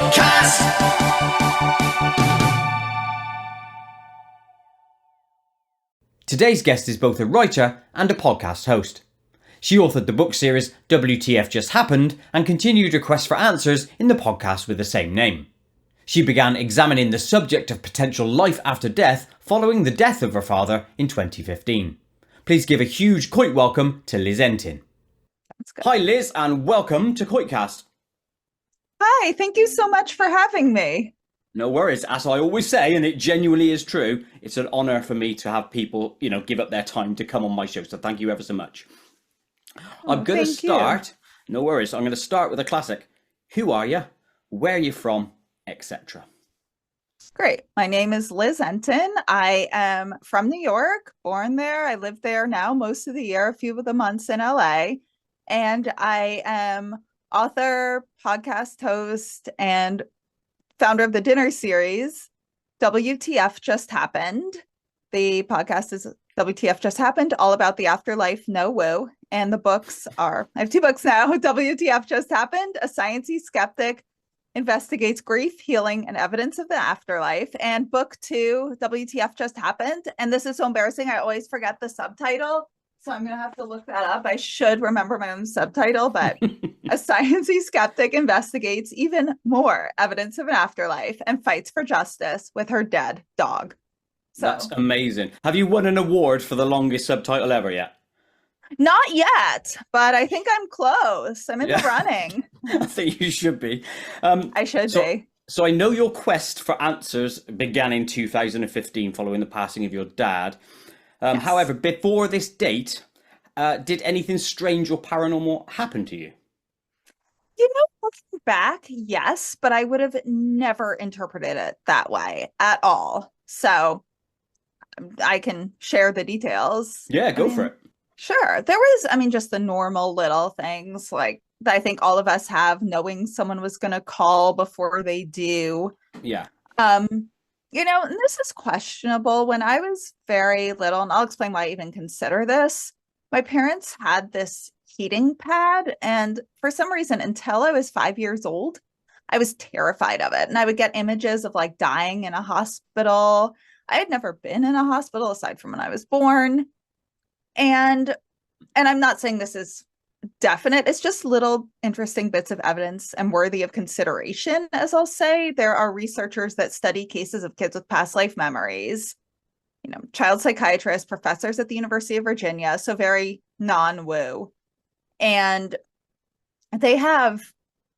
KoitCast. Today's guest is both a writer and a podcast host. She authored the book series WTF Just Happened and continued her quest for answers in the podcast with the same name. She began examining the subject of potential life after death following the death of her father in 2015. Please give a huge Koit welcome to Liz Entin. Hi Liz, and welcome to KoitCast. Hi, thank you so much for having me. No worries. As I always say, and it genuinely is true, it's an honour for me to have people, give up their time to come on my show. So thank you ever so much. I'm going to start. No worries. I'm going to start with a classic. Who are you? Where are you from? Etc. Great. My name is Liz Entin. I am from New York, born there. I live there now most of the year, a few of the months in LA. And I am author, podcast host, and founder of the dinner series, WTF Just Happened. The podcast is WTF Just Happened, all about the afterlife, no woo. And the books are, I have two books now, WTF Just Happened, A Sciencey Skeptic Investigates Grief, Healing, and Evidence of the Afterlife. And book two, WTF Just Happened. And this is so embarrassing, I always forget the subtitle. So I'm going to have to look that up. I should remember my own subtitle, but A Sciencey Skeptic Investigates Even More Evidence of an Afterlife and Fights for Justice with Her Dead Dog. So, that's amazing. Have you won an award for the longest subtitle ever yet? Not yet, but I think I'm close. I'm in the running. I think you should be. I should be. So I know your quest for answers began in 2015 following the passing of your dad. Yes. However, before this date, did anything strange or paranormal happen to you? Looking back, yes, but I would have never interpreted it that way at all. So I can share the details. Yeah, go for it. Sure. There was, just the normal little things like that I think all of us have, knowing someone was going to call before they do. Yeah. And this is questionable. When I was very little, and I'll explain why I even consider this, my parents had this heating pad. And for some reason, until I was 5 years old, I was terrified of it. And I would get images of like dying in a hospital. I had never been in a hospital aside from when I was born. And I'm not saying this is definite. It's just little interesting bits of evidence and worthy of consideration, as I'll say. There are researchers that study cases of kids with past life memories, child psychiatrists, professors at the University of Virginia, so very non-woo. And they have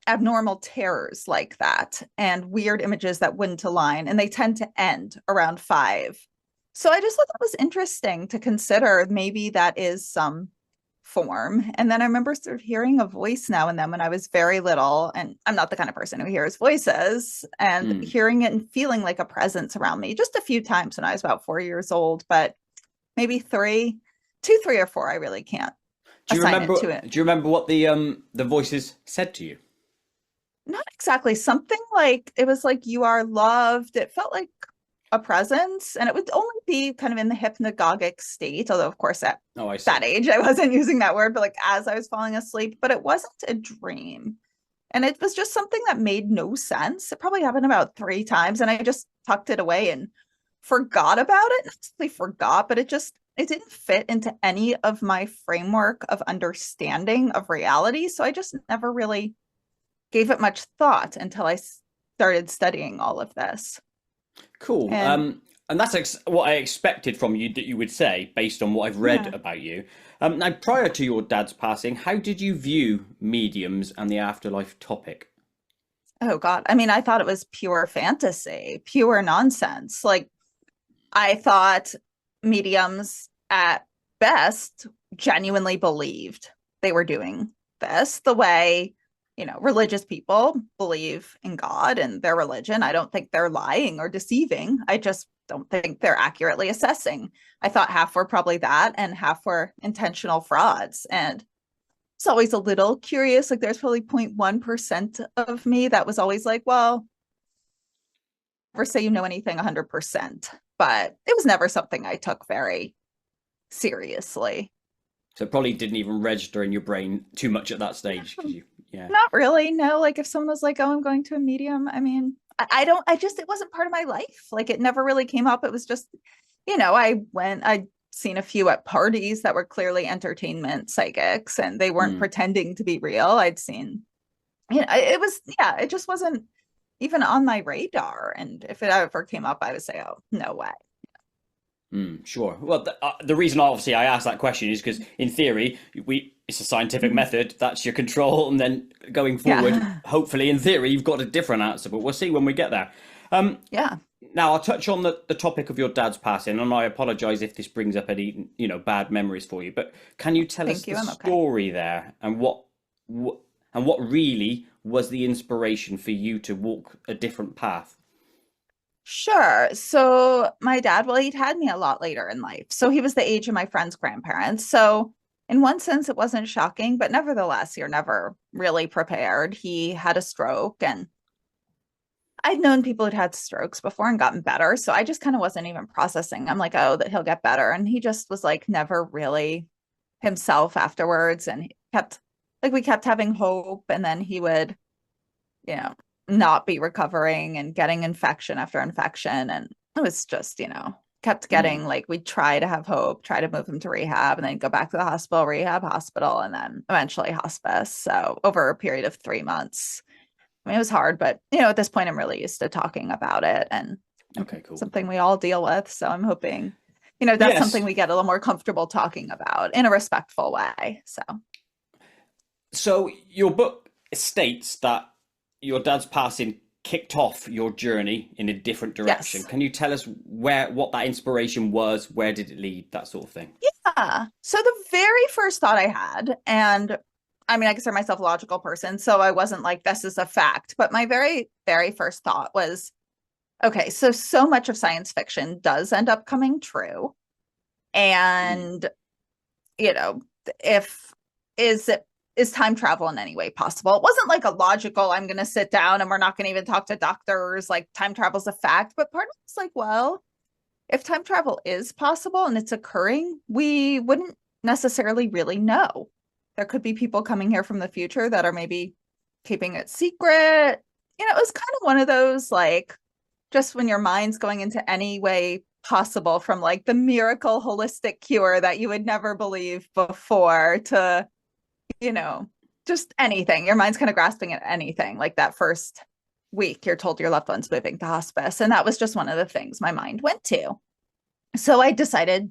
abnormal terrors like that and weird images that wouldn't align, and they tend to end around 5. So I just thought that was interesting to consider. Maybe that is some form. And then I remember sort of hearing a voice now and then when I was very little, and I'm not the kind of person who hears voices, and hearing it and feeling like a presence around me just a few times when I was about 4 years old, but maybe 3, 3 or 4. I really can't assign it to it. Do you remember what the voices said to you? Not exactly. Something like, it was like, you are loved. It felt like a presence, and it would only be kind of in the hypnagogic state, although of course at that age I wasn't using that word, but like as I was falling asleep. But it wasn't a dream, and it was just something that made no sense. It probably happened about 3 times, and I just tucked it away and forgot about it. Not simply forgot, but it didn't fit into any of my framework of understanding of reality, so I just never really gave it much thought until I started studying all of this. Cool. And that's what I expected from you that you would say, based on what I've read about you. Now, prior to your dad's passing, how did you view mediums and the afterlife topic? Oh, God. I thought it was pure fantasy, pure nonsense. Like, I thought mediums at best genuinely believed they were doing this the way religious people believe in God and their religion. I don't think they're lying or deceiving. I just don't think they're accurately assessing. I thought half were probably that and half were intentional frauds. And it's always a little curious. Like, there's probably 0.1% of me that was always like, well, never say you know anything 100%. But it was never something I took very seriously. So it probably didn't even register in your brain too much at that stage, because Yeah. Not really. No, like if someone was like, "Oh, I'm going to a medium," I mean, I don't, I just, it wasn't part of my life. Like it never really came up. It was just, I'd seen a few at parties that were clearly entertainment psychics and they weren't Mm. pretending to be real. I'd seen, it was, yeah, it just wasn't even on my radar. And if it ever came up, I would say, "Oh, no way." Mm, sure. Well, the reason obviously I asked that question is because in theory, it's a scientific method. That's your control, and then going forward, Yeah. hopefully, in theory, you've got a different answer. But we'll see when we get there. Yeah. Now, I'll touch on the topic of your dad's passing, and I apologise if this brings up any bad memories for you. But can you tell us Thank the you. I'm okay. story there, and what and what really was the inspiration for you to walk a different path? Sure. So my dad, well, he'd had me a lot later in life. So he was the age of my friend's grandparents. So in one sense, it wasn't shocking, but nevertheless, you're never really prepared. He had a stroke, and I'd known people who'd had strokes before and gotten better. So I just kind of wasn't even processing. I'm like, oh, that he'll get better. And he just was like never really himself afterwards. And he kept, like, we kept having hope. And then he would, you know, not be recovering and getting infection after infection. And it was just, kept getting, Mm, like, we'd try to have hope, try to move him to rehab, and then go back to the hospital, rehab, hospital, and then eventually hospice. So over a period of 3 months. I mean, it was hard, but at this point, I'm really used to talking about it, and okay, cool. something we all deal with. So I'm hoping, that's Yes. something we get a little more comfortable talking about in a respectful way. So So your book states that your dad's passing kicked off your journey in a different direction. yes. Can you tell us what that inspiration was? Where did it lead? That sort of thing. Yeah. So the very first thought I had, and I mean, I consider myself a logical person, so I wasn't like, this is a fact, but my very, very first thought was, okay, so much of science fiction does end up coming true. Mm. And, you know, if is time travel in any way possible? It wasn't like a logical, I'm going to sit down and we're not going to even talk to doctors, like time travel's a fact. But part of it's like, well, if time travel is possible and it's occurring, we wouldn't necessarily really know. There could be people coming here from the future that are maybe keeping it secret. It was kind of one of those, like, just when your mind's going into any way possible, from like the miracle holistic cure that you would never believe before to, you know, just anything. Your mind's kind of grasping at anything. Like that first week, you're told your loved one's moving to hospice. And that was just one of the things my mind went to. So I decided,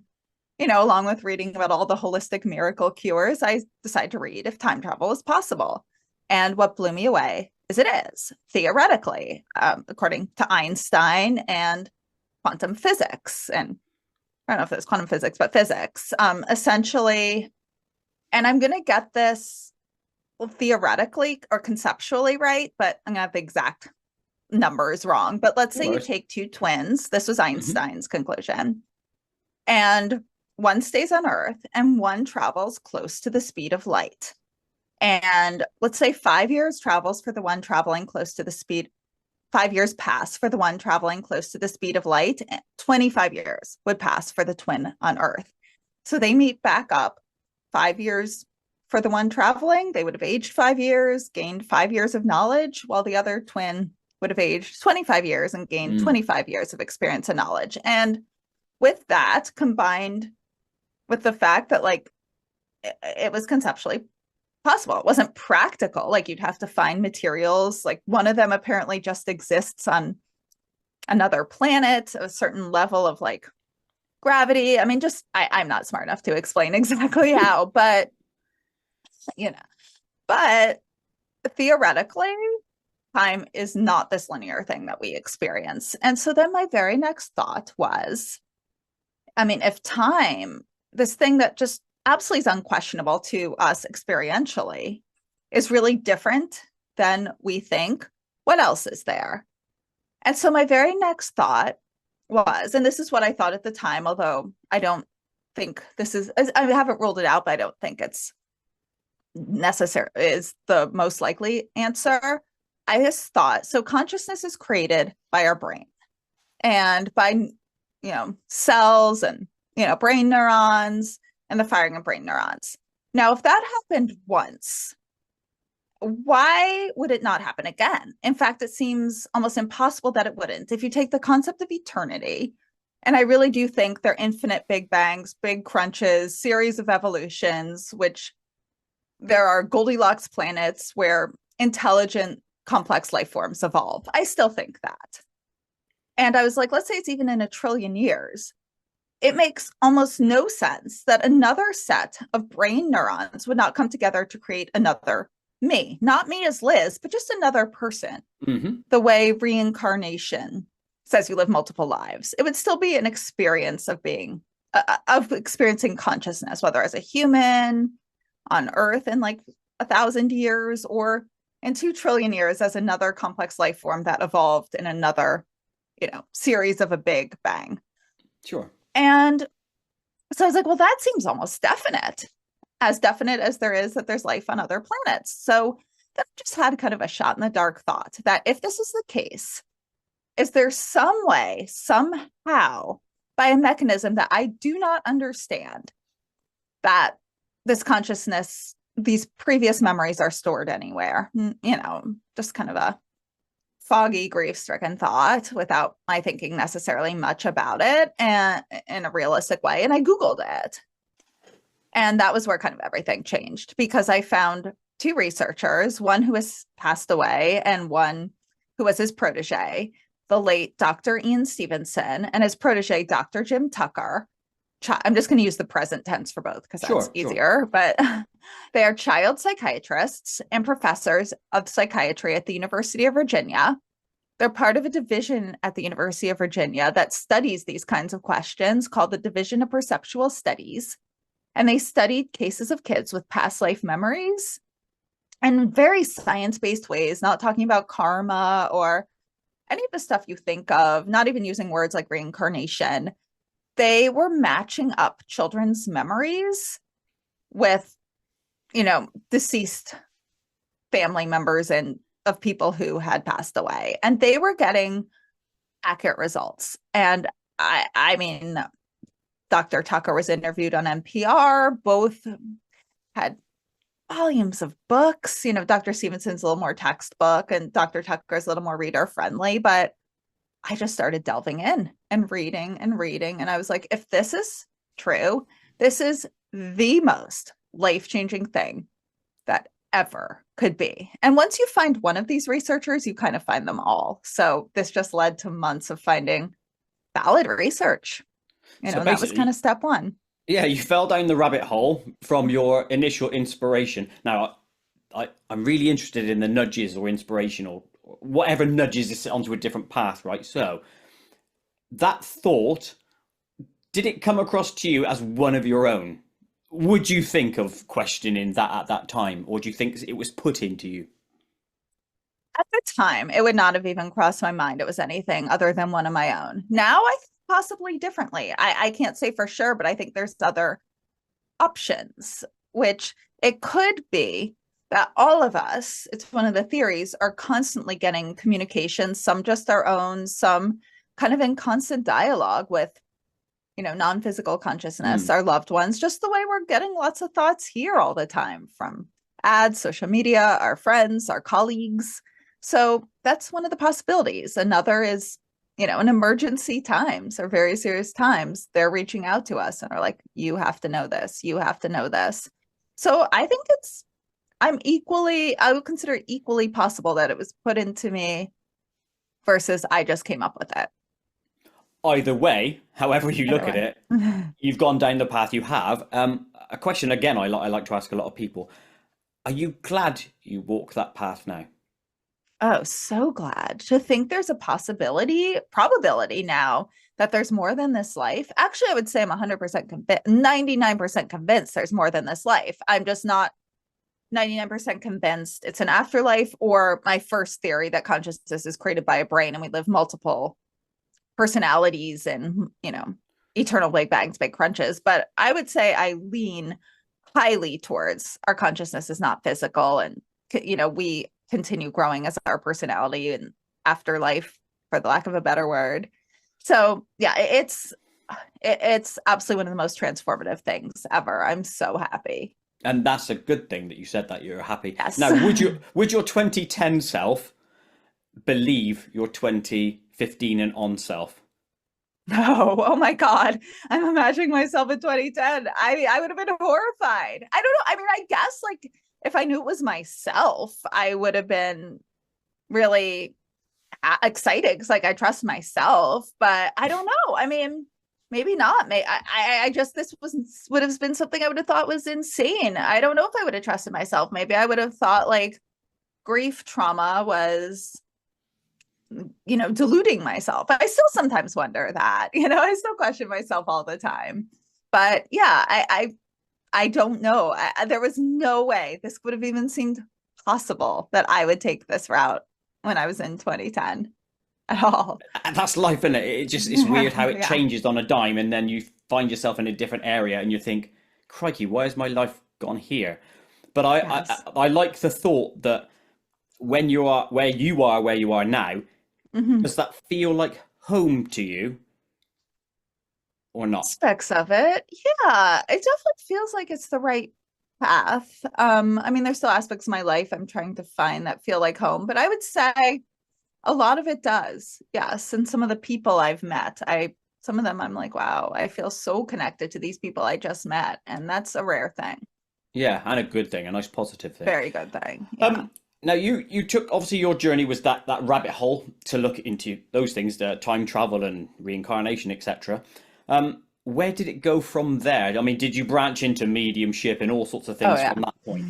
along with reading about all the holistic miracle cures, I decided to read if time travel is possible. And what blew me away is it is, theoretically, according to Einstein and quantum physics. And I don't know if it's quantum physics, but physics, essentially. And I'm going to get this, well, theoretically or conceptually right, but I'm going to have the exact numbers wrong. But let's No say you worries. take two twins. This was Hmm. Einstein's conclusion. And one stays on Earth and one travels close to the speed of light. And let's say 5 years travels for the one traveling close to the speed, 5 years pass for the one traveling close to the speed of light, 25 years would pass for the twin on Earth. So they meet back up 5 years for the one traveling. They would have aged 5 years, gained 5 years of knowledge, while the other twin would have aged 25 years and gained Mm. 25 years of experience and knowledge. And with that, combined with the fact that, like, it was conceptually possible, it wasn't practical. Like, you'd have to find materials. Like, one of them apparently just exists on another planet, a certain level of like gravity. I mean, just I'm not smart enough to explain exactly how, but you know, but theoretically, time is not this linear thing that we experience. And so then my very next thought was, I mean, if time, this thing that just absolutely is unquestionable to us experientially, is really different than we think, what else is there? And so my very next thought was, and this is what I thought at the time, although I don't think this is, I haven't ruled it out, but I don't think it's necessary, is the most likely answer. I just thought, so consciousness is created by our brain and by, cells and, brain neurons and the firing of brain neurons. Now, if that happened once, why would it not happen again? In fact, it seems almost impossible that it wouldn't. If you take the concept of eternity, and I really do think they're infinite big bangs, big crunches, series of evolutions, which there are Goldilocks planets where intelligent, complex life forms evolve. I still think that. And I was like, let's say it's even in a trillion years. It makes almost no sense that another set of brain neurons would not come together to create another me, not me as Liz, but just another person. Mm-hmm. The way reincarnation says you live multiple lives, it would still be an experience of being, of experiencing consciousness, whether as a human on Earth in like 1,000 years or in 2 trillion years as another complex life form that evolved in another, series of a big bang. Sure. And so I was like, well, that seems almost definite as there is that there's life on other planets. So that just had kind of a shot in the dark thought that if this is the case, is there some way, somehow, by a mechanism that I do not understand, that this consciousness, these previous memories are stored anywhere? Just kind of a foggy, grief-stricken thought without my thinking necessarily much about it and in a realistic way. And I Googled it. And that was where kind of everything changed, because I found 2 researchers, one who has passed away and one who was his protege, the late Dr. Ian Stevenson, and his protege, Dr. Jim Tucker. I'm just going to use the present tense for both because that's easier, but they are child psychiatrists and professors of psychiatry at the University of Virginia. They're part of a division at the University of Virginia that studies these kinds of questions called the Division of Perceptual Studies. And they studied cases of kids with past life memories in very science-based ways, not talking about karma or any of the stuff you think of, not even using words like reincarnation. They were matching up children's memories with, deceased family members and of people who had passed away. And they were getting accurate results. And I mean, Dr. Tucker was interviewed on NPR. Both had volumes of books. Dr. Stevenson's a little more textbook and Dr. Tucker's a little more reader friendly, but I just started delving in and reading. And I was like, if this is true, this is the most life-changing thing that ever could be. And once you find one of these researchers, you kind of find them all. So this just led to months of finding valid research. That was kind of step one. Yeah, you fell down the rabbit hole from your initial inspiration. Now, I'm really interested in the nudges or inspiration or whatever nudges us onto a different path, right? So that thought, did it come across to you as one of your own? Would you think of questioning that at that time, or do you think it was put into you? At the time, it would not have even crossed my mind it was anything other than one of my own. Now I think possibly differently. I can't say for sure, but I think there's other options, which it could be that all of us, it's one of the theories, are constantly getting communication, some just our own, some kind of in constant dialogue with, non-physical consciousness, our loved ones, just the way we're getting lots of thoughts here all the time from ads, social media, our friends, our colleagues. So that's one of the possibilities. Another is, in emergency times or very serious times, they're reaching out to us and are like, you have to know this. You have to know this. So I think I would consider it equally possible that it was put into me versus I just came up with it. Either way, however you look at it, you've gone down the path you have. A question, again, I like to ask a lot of people. Are you glad you walk that path now? Oh, so glad to think there's a probability now that there's more than this life. Actually, I would say I'm 100% convinced, 99% convinced there's more than this life. I'm just not 99% convinced it's an afterlife, or my first theory that consciousness is created by a brain and we live multiple personalities and, eternal big bangs, big crunches. But I would say I lean highly towards our consciousness is not physical, and, we continue growing as our personality and afterlife, for the lack of a better word. So yeah, it's absolutely one of the most transformative things ever. I'm so happy. And that's a good thing that you said that you're happy. Yes. Now, would your 2010 self believe your 2015 and on self? No, oh my God. I'm imagining myself in 2010. I would have been horrified. I don't know. I mean, I guess like if I knew it was myself, I would have been really excited because like I trust myself, but I don't know. I mean, maybe not. I just this would have been something I would have thought was insane. I don't know if I would have trusted myself. Maybe I would have thought like grief trauma was, deluding myself. I still sometimes wonder that. I still question myself all the time. But yeah, I don't know. There was no way this would have even seemed possible that I would take this route when I was in 2010 at all. And that's life, isn't it? It's weird how it Yeah. changes on a dime, and then you find yourself in a different area, and you think, "Crikey, why has my life gone here?" But Yes. I like the thought that when you are where you are now, Mhm. does that feel like home to you or not? Aspects of it. Yeah, it definitely feels like it's the right path. I mean, there's still aspects of my life I'm trying to find that feel like home, but I would say a lot of it does. Yes. And some of the people I've met, some of them I'm like, wow, I feel so connected to these people I just met. And that's a rare thing. Yeah, and a good thing, a nice positive thing. Very good thing. Yeah. Um, Now you took obviously your journey was that rabbit hole to look into those things, the time travel and reincarnation, etc. Where did it go from there? I mean, did you branch into mediumship and all sorts of Oh, things yeah. from that point?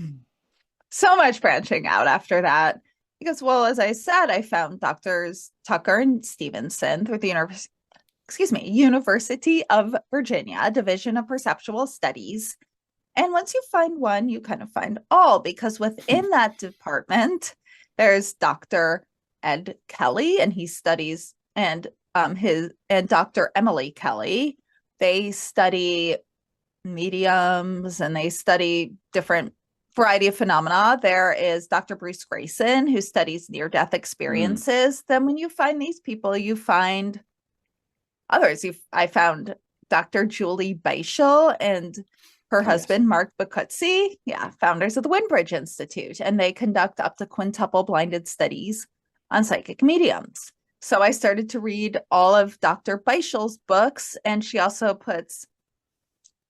So much branching out after that. Because, well, as I said, I found Doctors Tucker and Stevenson through the University of Virginia, Division of Perceptual Studies. And once you find one, you kind of find all, because within that department, there's Dr. Ed Kelly, and he studies, and his and Dr. Emily Kelly. They study mediums and they study different variety of phenomena. There is Dr. Bruce Grayson, who studies near-death Mm, experiences. Then when you find these people, you find others. I found Dr. Julie Beischel and her oh yes. husband, Mark Bacuzzi, founders of the Windbridge Institute, and they conduct up to quintuple blinded studies on psychic mediums. So I started to read all of Dr. Beischel's books, and she also puts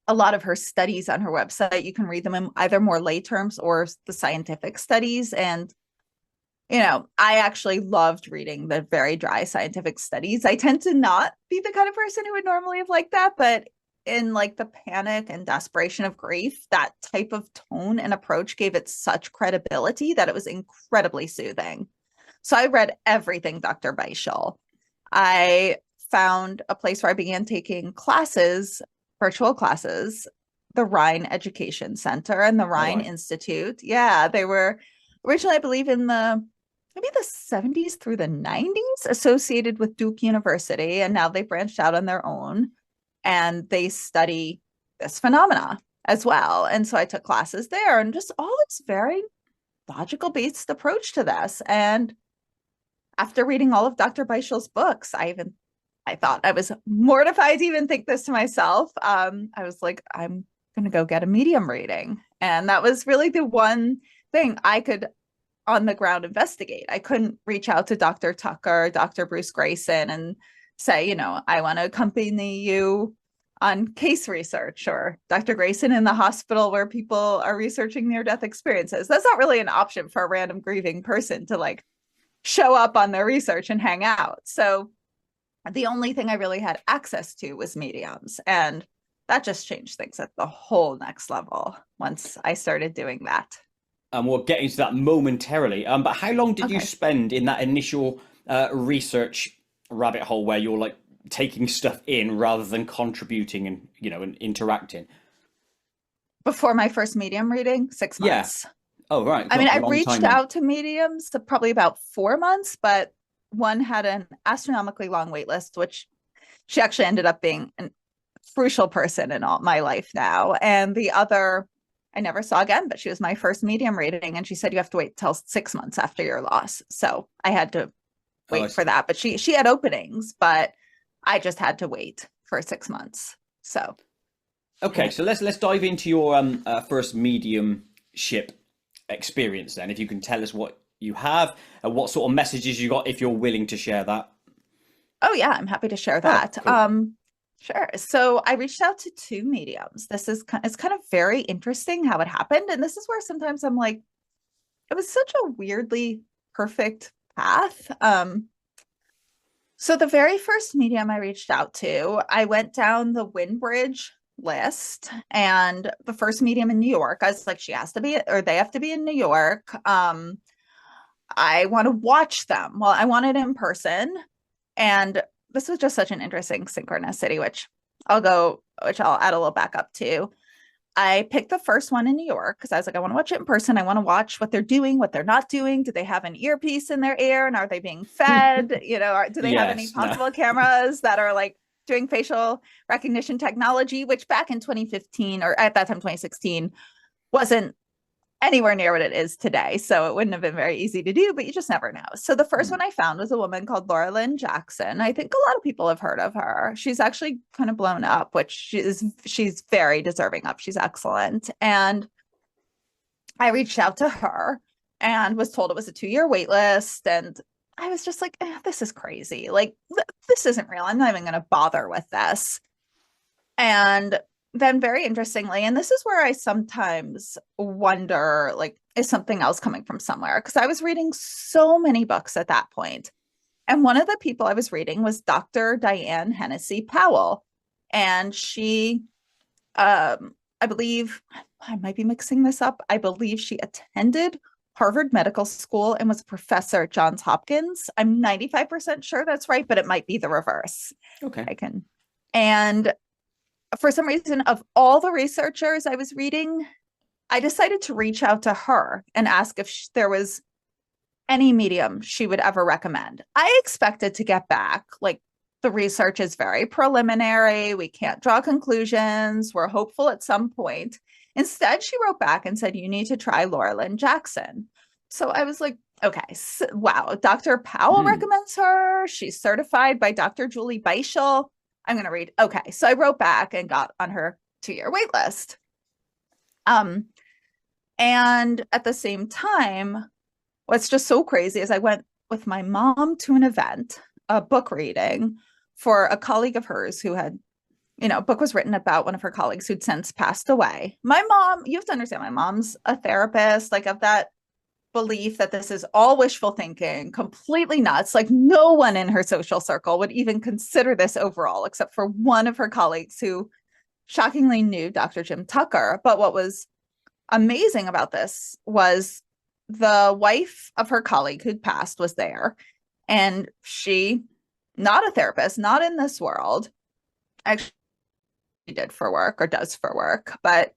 a lot of her studies on her website. You can read them in either more lay terms or the scientific studies. And I actually loved reading the very dry scientific studies. I tend to not be the kind of person who would normally have liked that, but in like the panic and desperation of grief, that type of tone and approach gave it such credibility that it was incredibly soothing. So I read everything Dr. Beischel. I found a place where I began taking classes, virtual classes, the Rhine Education Center and the All Rhine right. Institute. Yeah, they were originally, I believe, in the maybe the 70s through the 90s, associated with Duke University, and now they branched out on their own and they study this phenomena as well. And so I took classes there, and just all this very logical based approach to this. And after reading all of Dr. Beischel's books, I thought I was mortified to even think this to myself. I was like, I'm going to go get a medium reading. And that was really the one thing I could on the ground investigate. I couldn't reach out to Dr. Tucker, Dr. Bruce Grayson, and say, I want to accompany you on case research, or Dr. Grayson in the hospital where people are researching near death experiences. That's not really an option for a random grieving person to like show up on their research and hang out. So the only thing I really had access to was mediums. And that just changed things at the whole next level once I started doing that. And we'll get into that momentarily. But how long did you Okay. spend in that initial research rabbit hole where you're like taking stuff in rather than contributing and and interacting? Before my first medium reading, six Yeah. months. Oh, right. I mean, God, a I long reached time then. out to mediums to probably about 4 months, but one had an astronomically long wait list, which she actually ended up being a crucial person in all my life now. And the other I never saw again, but she was my first medium reading. And she said, you have to wait till 6 months after your loss. So I had to Oh, I wait for see. that. But she had openings, but I just had to wait for 6 months. So Okay, so let's dive into your first mediumship experience then. If you can tell us what you have and what sort of messages you got, if you're willing to share that. Oh yeah, I'm happy to share Oh, that. cool. Sure. So I reached out to two mediums. It's kind of very interesting how it happened, and this is where sometimes I'm like, it was such a weirdly perfect path. So the very first medium I reached out to, I went down the Windbridge list, and the first medium in New York, I was like, she has to be, or they have to be in New York. I want to watch them. Well, I want it in person. And this was just such an interesting synchronicity, which I'll add a little backup to. I picked the first one in New York because I was like, I want to watch it in person. I want to watch what they're doing, what they're not doing. Do they have an earpiece in their ear and are they being fed? Do they have any Yes, no. possible cameras that are like doing facial recognition technology, which back in 2015 or at that time, 2016, wasn't anywhere near what it is today. So it wouldn't have been very easy to do, but you just never know. So the first one I found was a woman called Laura Lynn Jackson. I think a lot of people have heard of her. She's actually kind of blown up, which she's very deserving of. She's excellent. And I reached out to her and was told it was a 2-year wait list. And I was just like, this is crazy. Like, this isn't real. I'm not even going to bother with this. And then very interestingly, and this is where I sometimes wonder, like, is something else coming from somewhere? Because I was reading so many books at that point. And one of the people I was reading was Dr. Diane Hennessy Powell. And she, I believe, I might be mixing this up. I believe she attended Harvard Medical School and was a professor at Johns Hopkins. I'm 95% sure that's right, but it might be the reverse. Okay. And for some reason, of all the researchers I was reading, I decided to reach out to her and ask if there was any medium she would ever recommend. I expected to get back like, the research is very preliminary. We can't draw conclusions. We're hopeful at some point. Instead, she wrote back and said, you need to try Laura Lynn Jackson. So I was like, okay, wow, Dr. Powell recommends her. She's certified by Dr. Julie Beischel. I'm going to read. Okay. So I wrote back and got on her 2-year wait list. And at the same time, what's just so crazy is I went with my mom to an event, a book reading for a colleague of hers who had, a book was written about one of her colleagues who'd since passed away. My mom, you have to understand, my mom's a therapist, like of that belief that this is all wishful thinking, completely nuts. Like no one in her social circle would even consider this overall, except for one of her colleagues who shockingly knew Dr. Jim Tucker. But what was amazing about this was the wife of her colleague who'd passed was there. And she, not a therapist, not in this world, actually did for work or does for work, but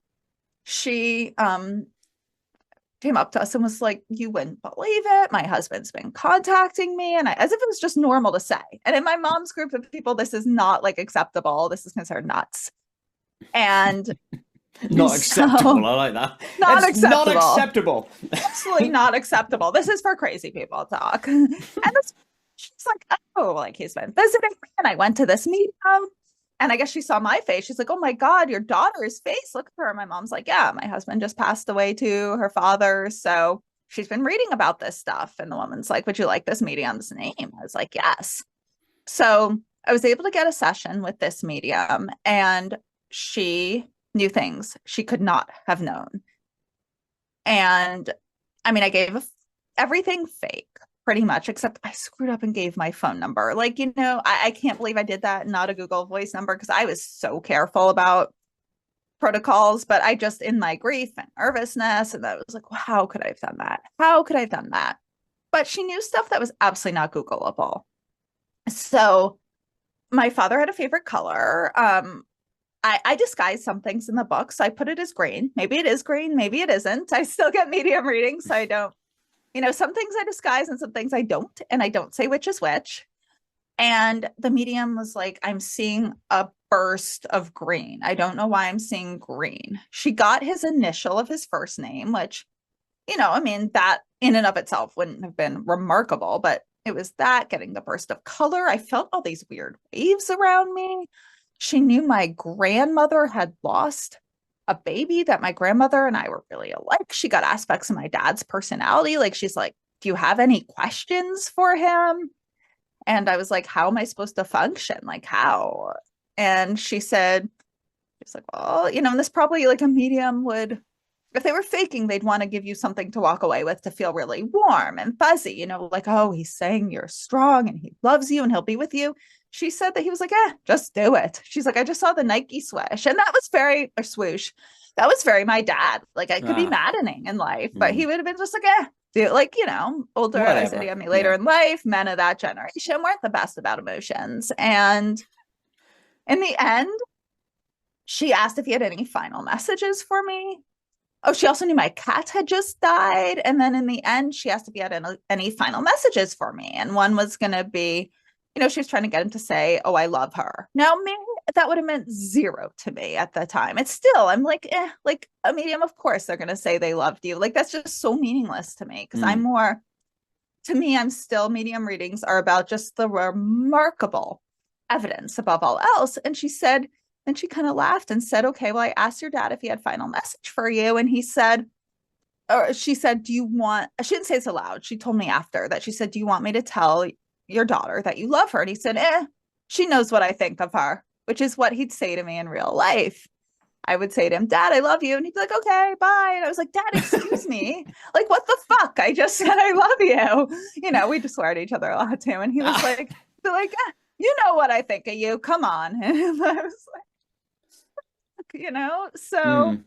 she came up to us and was like, you wouldn't believe it. My husband's been contacting me. And as if it was just normal to say. And in my mom's group of people, this is not like acceptable. This is considered nuts. And not acceptable. I like that. Not acceptable. Not acceptable. Absolutely not acceptable. This is for crazy people talk. And she's like, oh, like he's been visiting me. And I went to this meeting. And I guess she saw my face. She's like, oh my God, your daughter's face. Look at her. My mom's like, yeah, my husband just passed away too, her father. So she's been reading about this stuff. And the woman's like, would you like this medium's name? I was like, yes. So I was able to get a session with this medium, and she knew things she could not have known. And I mean, I gave everything fake pretty much, except I screwed up and gave my phone number. Like, I can't believe I did that, not a Google Voice number, because I was so careful about protocols, but I just, in my grief and nervousness, and I was like, well, how could I have done that? How could I have done that? But she knew stuff that was absolutely not Googleable. So my father had a favorite color. I disguise some things in the book. So I put it as green. Maybe it is green. Maybe it isn't. I still get medium readings. So I don't, some things I disguise and some things I don't. And I don't say which is which. And the medium was like, I'm seeing a burst of green. I don't know why I'm seeing green. She got his initial of his first name, which, I mean, that in and of itself wouldn't have been remarkable, but it was that, getting the burst of color. I felt all these weird waves around me. She knew my grandmother had lost a baby, that my grandmother and I were really alike. She got aspects of my dad's personality. Like, she's like, do you have any questions for him? And I was like, how am I supposed to function? Like, how? And she's like, well, and this probably like a medium would, if they were faking, they'd want to give you something to walk away with to feel really warm and fuzzy, like, oh, he's saying you're strong and he loves you and he'll be with you. She said that he was like, just do it. She's like, I just saw the Nike swoosh. And that was or swoosh. That was very my dad. Like, I could be Ah, maddening in life, but he would have been just like, do it. Like, older, I said, whatever. I mean, later Yeah. in life, men of that generation weren't the best about emotions. And in the end, she asked if he had any final messages for me. Oh, she also knew my cat had just died. And then in the end, she asked if he had any final messages for me. And one was going to be, she was trying to get him to say, oh, I love her. Now, me, that would have meant zero to me at the time. It's still, I'm like, like a medium, of course, they're going to say they loved you. Like, that's just so meaningless to me because Mm. to me, I'm still, medium readings are about just the remarkable evidence above all else. And she said, and she kind of laughed and said, okay, well, I asked your dad if he had final message for you. And he said, or she said, do you want, she didn't say this aloud. She told me after that. She said, do you want me to tell your daughter that you love her? And he said, she knows what I think of her, which is what he'd say to me in real life. I would say to him, Dad, I love you. And he'd be like, okay, bye. And I was like, Dad, excuse me. Like, what the fuck? I just said I love you. We just swear at each other a lot too. And he was Ah, like, you know what I think of you. Come on. And I was like, so mm.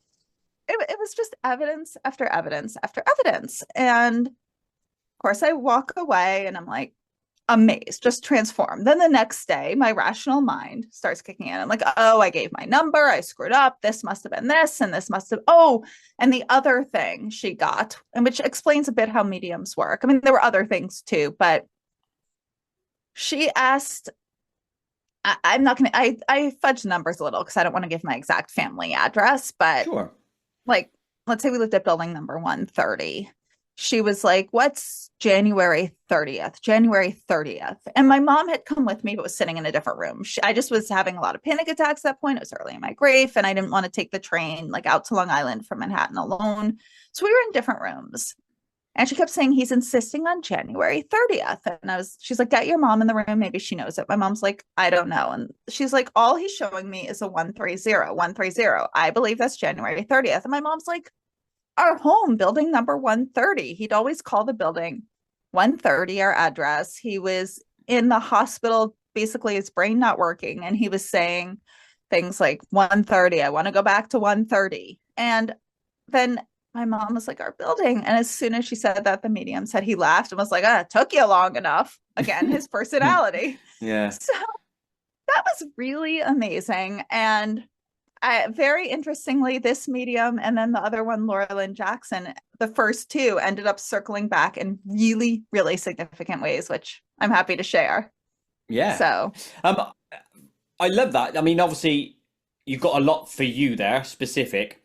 it was just evidence after evidence after evidence. And of course, I walk away and I'm like, amazed, just transformed. Then the next day, my rational mind starts kicking in. I'm like, oh, I gave my number. I screwed up. This must have been this, and this must have, and the other thing she got, and which explains a bit how mediums work. I mean, there were other things too, but she asked, I'm not going to, I fudge numbers a little because I don't want to give my exact family address, but Sure. like, let's say we lived at building number 130. She was like, what's January 30th? January 30th. And my mom had come with me, but was sitting in a different room. I just was having a lot of panic attacks at that point. It was early in my grief, and I didn't want to take the train like out to Long Island from Manhattan alone. So we were in different rooms. And she kept saying, he's insisting on January 30th. And she's like, get your mom in the room. Maybe she knows it. My mom's like, I don't know. And she's like, all he's showing me is a 130, 130. I believe that's January 30th. And my mom's like, our home, building number 130. He'd always call the building 130, our address. He was in the hospital, basically his brain not working. And he was saying things like 130, I want to go back to 130. And then my mom was like, our building. And as soon as she said that, the medium said he laughed and was like, it took you long enough. Again, his personality. Yeah. So that was really amazing. And very interestingly, this medium and then the other one, Laura Lynn Jackson, the first two ended up circling back in really, really significant ways, which I'm happy to share. Yeah. So Um, I love that. I mean, obviously, you've got a lot for you there, specific.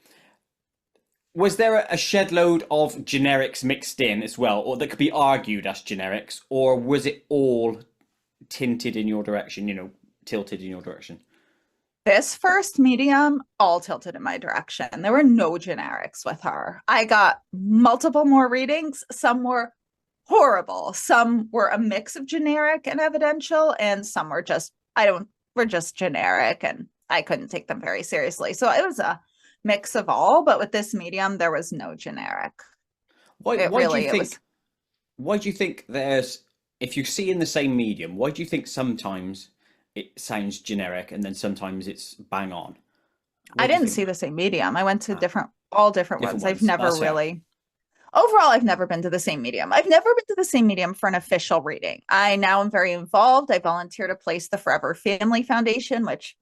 Was there a shed load of generics mixed in as well, or that could be argued as generics, or was it all tinted in your direction, tilted in your direction? this first medium all tilted in my direction. There were no generics with her. I got multiple more readings. Some were horrible. Some were a mix of generic and evidential, and some were just generic, and I couldn't take them very seriously. So it was a mix of all, but with this medium, there was no generic. Why? It Why do you really, it was, think? Why do you think there's? If you see in the same medium, why do you think sometimes it sounds generic and then sometimes it's bang on? I What do you didn't think see the that? same medium. I went to Ah, all different different ones. I've ones. never That's fair. really, overall, I've never been to the same medium. I've never been to the same medium for an official reading. I now am very involved. I volunteer to place the Forever Family Foundation, which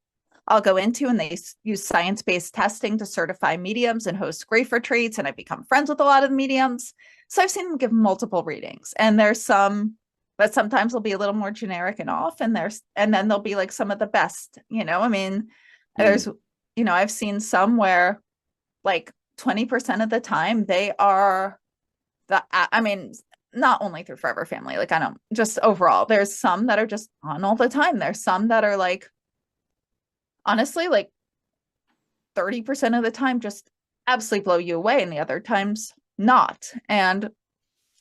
I'll go into, and they use science-based testing to certify mediums and host grief retreats. And I've become friends with a lot of the mediums. So I've seen them give multiple readings, and there's some, but sometimes they'll be a little more generic and off. And then there'll be like some of the best, I mean, there's, Mm. I've seen some where like 20% of the time they are I mean, not only through Forever Family, like I don't, just overall, there's some that are just on all the time. There's some that are like honestly, like 30% of the time just absolutely blow you away, and the other times not. And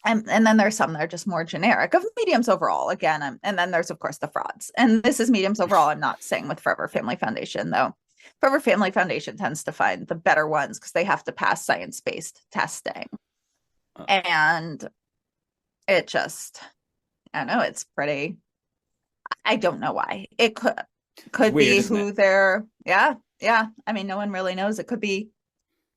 then there's some that are just more generic of mediums overall. Again, and then there's of course the frauds. And this is mediums overall. I'm not saying with Forever Family Foundation though. Forever Family Foundation tends to find the better ones because they have to pass science-based testing. And it just, I don't know, it's pretty, I don't know why. It could Weird, be who they're, yeah. I mean, no one really knows. It could be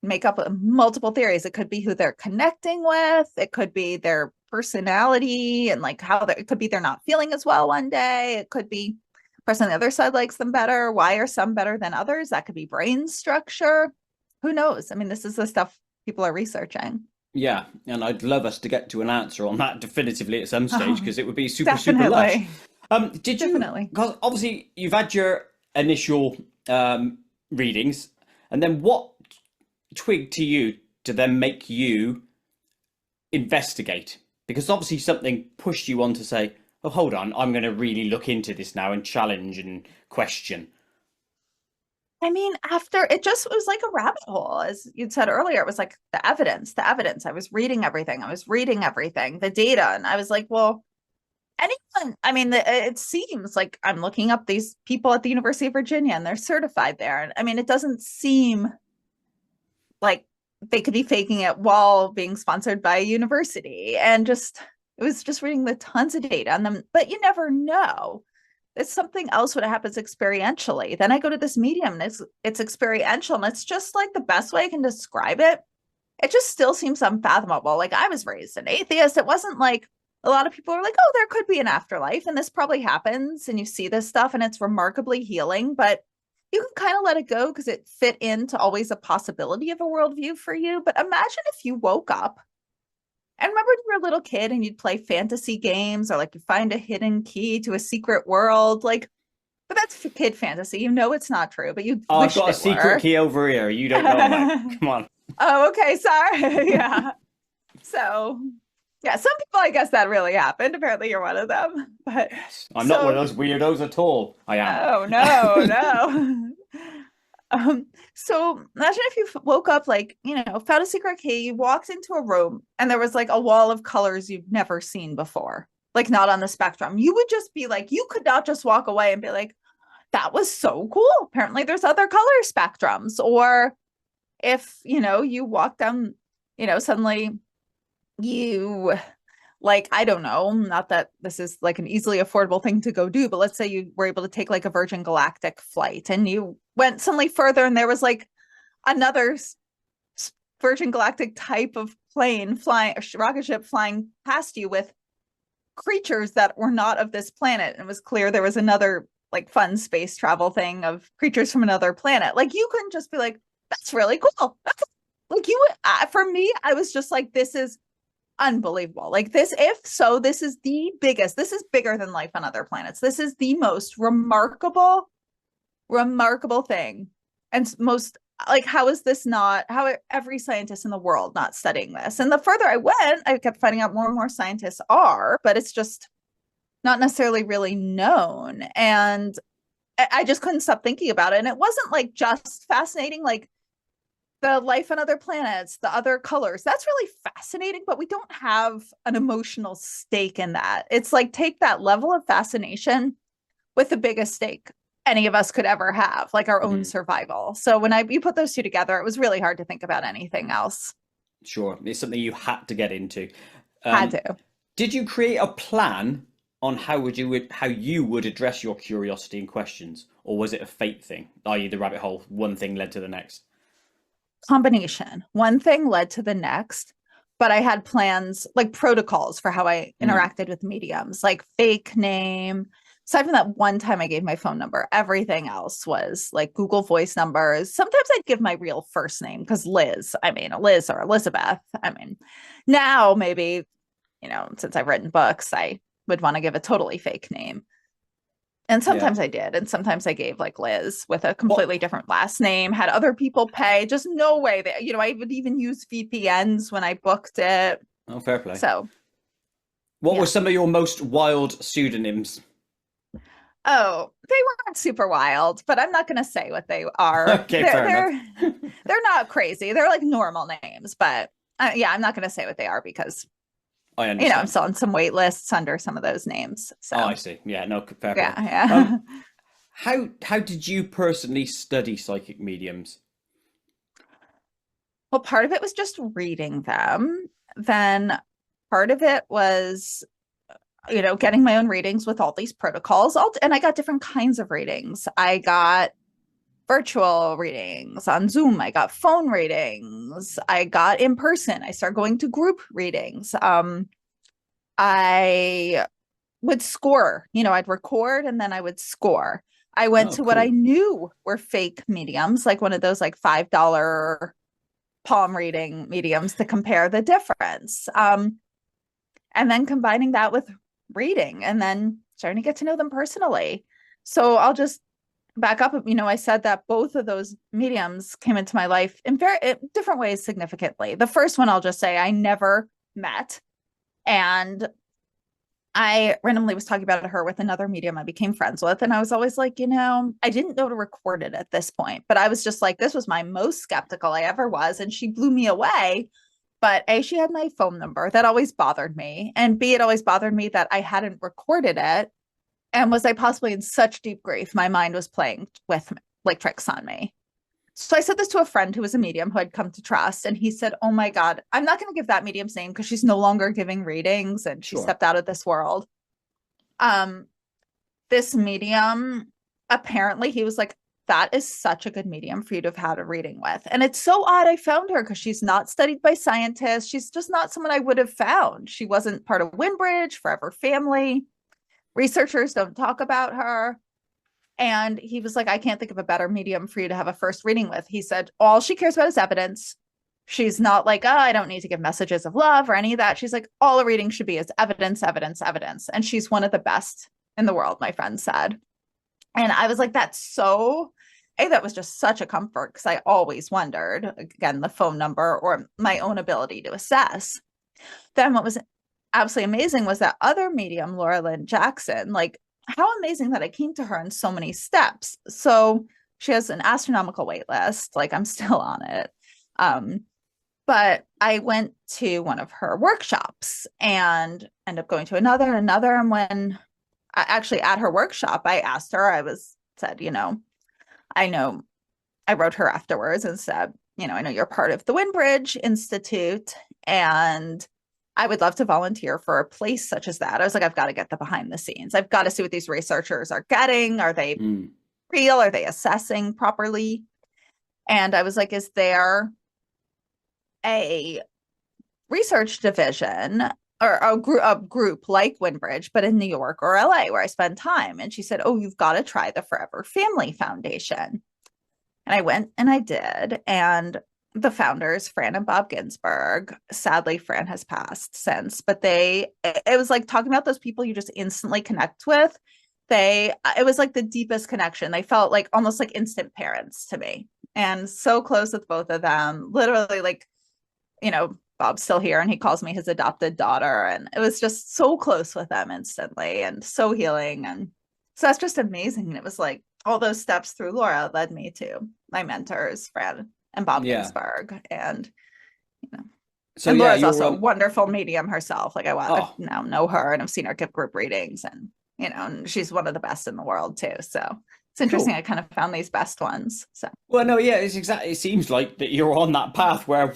make up multiple theories. It could be who they're connecting with. It could be their personality and like how it could be they're not feeling as well one day. It could be the person on the other side likes them better. Why are some better than others? That could be brain structure. Who knows? I mean, this is the stuff people are researching. Yeah, and I'd love us to get to an answer on that definitively at some stage, because it would be super, Definitely. super lush. Did you, Definitely. because obviously you've had your initial readings, and then what twigged to you to then make you investigate? Because obviously something pushed you on to say, oh, hold on, I'm going to really look into this now and challenge and question. I mean, after it was like a rabbit hole, as you'd said earlier. It was like the evidence. I was reading everything. The data. And I was like, well, anyone, I mean, it seems like I'm looking up these people at the University of Virginia and they're certified there. And I mean, it doesn't seem like they could be faking it while being sponsored by a university. And just, it was just reading the tons of data on them, but you never know. It's something else when it happens experientially. Then I go to this medium and it's experiential, and it's just like the best way I can describe it. It just still seems unfathomable. Like, I was raised an atheist. It wasn't like a lot of people are like, oh, there could be an afterlife, and this probably happens, and you see this stuff and it's remarkably healing, but you can kind of let it go because it fit into always a possibility of a worldview for you. But imagine if you woke up and remember when you were a little kid and you'd play fantasy games, or like you find a hidden key to a secret world, like, but that's kid fantasy. You know it's not true, but you I've got a secret key over here. You don't know about. Come on. Oh, okay. Sorry. Yeah. So, yeah, some people, I guess that really happened. Apparently, you're one of them. But yes, I'm not one of those weirdos at all. I am. Oh no, no. So imagine if you woke up, like, found a secret key, you walked into a room and there was like a wall of colors you've never seen before, like not on the spectrum. You would just be like, you could not just walk away and be like, that was so cool. Apparently there's other color spectrums. Or if, you walk down, suddenly you, like, I don't know, not that this is like an easily affordable thing to go do, but let's say you were able to take like a Virgin Galactic flight and you went suddenly further and there was like another Virgin Galactic type of plane flying, a rocket ship flying past you with creatures that were not of this planet. And it was clear there was another like fun space travel thing of creatures from another planet. Like, you couldn't just be like, that's really cool. Like, for me, I was just like, this is unbelievable. Like, this, if so, this is the biggest, this is bigger than life on other planets. This is the most remarkable thing. And most, like, how is this not, how every scientist in the world not studying this? And the further I went, I kept finding out more and more scientists are, but it's just not necessarily really known. And I just couldn't stop thinking about it. And it wasn't like just fascinating, like the life on other planets, the other colors, that's really fascinating, but we don't have an emotional stake in that. It's like, take that level of fascination with the biggest stake any of us could ever have, like our own survival. So when you put those two together, it was really hard to think about anything else. Sure. It's something you had to get into. Had to. Did you create a plan on how you would address your curiosity and questions, or was it a fate thing, i.e. the rabbit hole, one thing led to the next? Combination. One thing led to the next, but I had plans, like protocols for how I interacted with mediums, like fake name. Aside from that one time I gave my phone number, everything else was like Google Voice numbers. Sometimes I'd give my real first name because Liz or Elizabeth. I mean, now maybe, since I've written books, I would want to give a totally fake name. And sometimes I did. And sometimes I gave like Liz with a completely different last name, had other people pay. Just no way that, I would even use VPNs when I booked it. Oh, fair play. So what were some of your most wild pseudonyms? Oh, they weren't super wild, but I'm not going to say what they are. Okay, They're fair enough. they're they're not crazy. They're like normal names, but yeah, I'm not going to say what they are because I I'm understand. still on some wait lists under some of those names. Oh, I So see. Yeah, no, fair play. yeah, yeah. Um, how did you personally study psychic mediums? Well, part of it was just reading them. Then part of it was, getting my own readings with all these protocols. And I got different kinds of readings. I got virtual readings on Zoom. I got phone readings. I got in person. I started going to group readings. I would score, I'd record and then I would score. I went Oh, to what I cool. knew were fake mediums, like one of those like $5 palm reading mediums to compare the difference. And then combining that with reading and then starting to get to know them personally. So I'll just back up. I said that both of those mediums came into my life in very different ways significantly. The first one I'll just say I never met. And I randomly was talking about her with another medium I became friends with. And I was always like, I didn't know to record it at this point, but I was just like, this was my most skeptical I ever was. And she blew me away. But A, she had my phone number. That always bothered me. And B, it always bothered me that I hadn't recorded it. And was I possibly in such deep grief? My mind was playing with like tricks on me. So I said this to a friend who was a medium who I'd come to trust. And he said, oh my God, I'm not going to give that medium's name because she's no longer giving readings and she Sure. stepped out of this world. Um, this medium, apparently, he was like, that is such a good medium for you to have had a reading with. And it's so odd I found her because she's not studied by scientists. She's just not someone I would have found. She wasn't part of Windbridge, Forever Family. Researchers don't talk about her. And he was like, I can't think of a better medium for you to have a first reading with. He said, all she cares about is evidence. She's not like, oh, I don't need to give messages of love or any of that. She's like, all a reading should be is evidence, evidence, evidence. And she's one of the best in the world, my friend said. And I was like, that was just such a comfort because I always wondered, again, the phone number or my own ability to assess. Then what was absolutely amazing was that other medium, Laura Lynn Jackson, like how amazing that I came to her in so many steps. So she has an astronomical wait list. Like I'm still on it. But I went to one of her workshops and ended up going to another. And when actually at her workshop, I asked her, said, I know I wrote her afterwards and said, I know you're part of the Windbridge Institute and I would love to volunteer for a place such as that. I was like, I've got to get the behind the scenes. I've got to see what these researchers are getting. Are they Mm. real? Are they assessing properly? And I was like, is there a research division or a group like Windbridge, but in New York or LA where I spend time? And she said, oh, you've got to try the Forever Family Foundation. And I went and I did. And the founders, Fran and Bob Ginsberg, sadly, Fran has passed since, but it was like talking about those people you just instantly connect with. It was like the deepest connection. They felt like almost like instant parents to me and so close with both of them. Literally, like, Bob's still here and he calls me his adopted daughter. And it was just so close with them instantly and so healing. And so that's just amazing. And it was like all those steps through Laura led me to my mentors, Fred and Bob Yeah. Ginsberg. So And yeah, Laura's you're also a wonderful medium herself. Like I oh, now know her and I've seen her give group readings and she's one of the best in the world too. So it's interesting. cool. I kind of found these best ones. So Well, no, yeah, it's exactly. It seems like that you're on that path where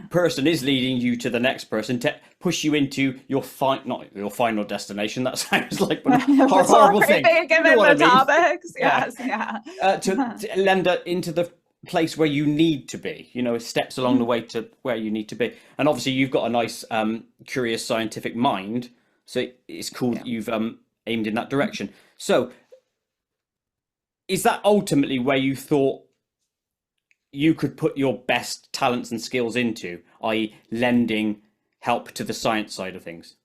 person is leading you to the next person to push you into your not your final destination. That sounds like a it's all horrible pretty thing. big You know given what I the mean? topics. Yeah. Yes, yeah. To lend it into the place where you need to be. Steps along the way to where you need to be. And obviously, you've got a nice, curious scientific mind, so it's cool Yeah. that you've aimed in that direction. So, is that ultimately where you thought you could put your best talents and skills into, i.e., lending help to the science side of things?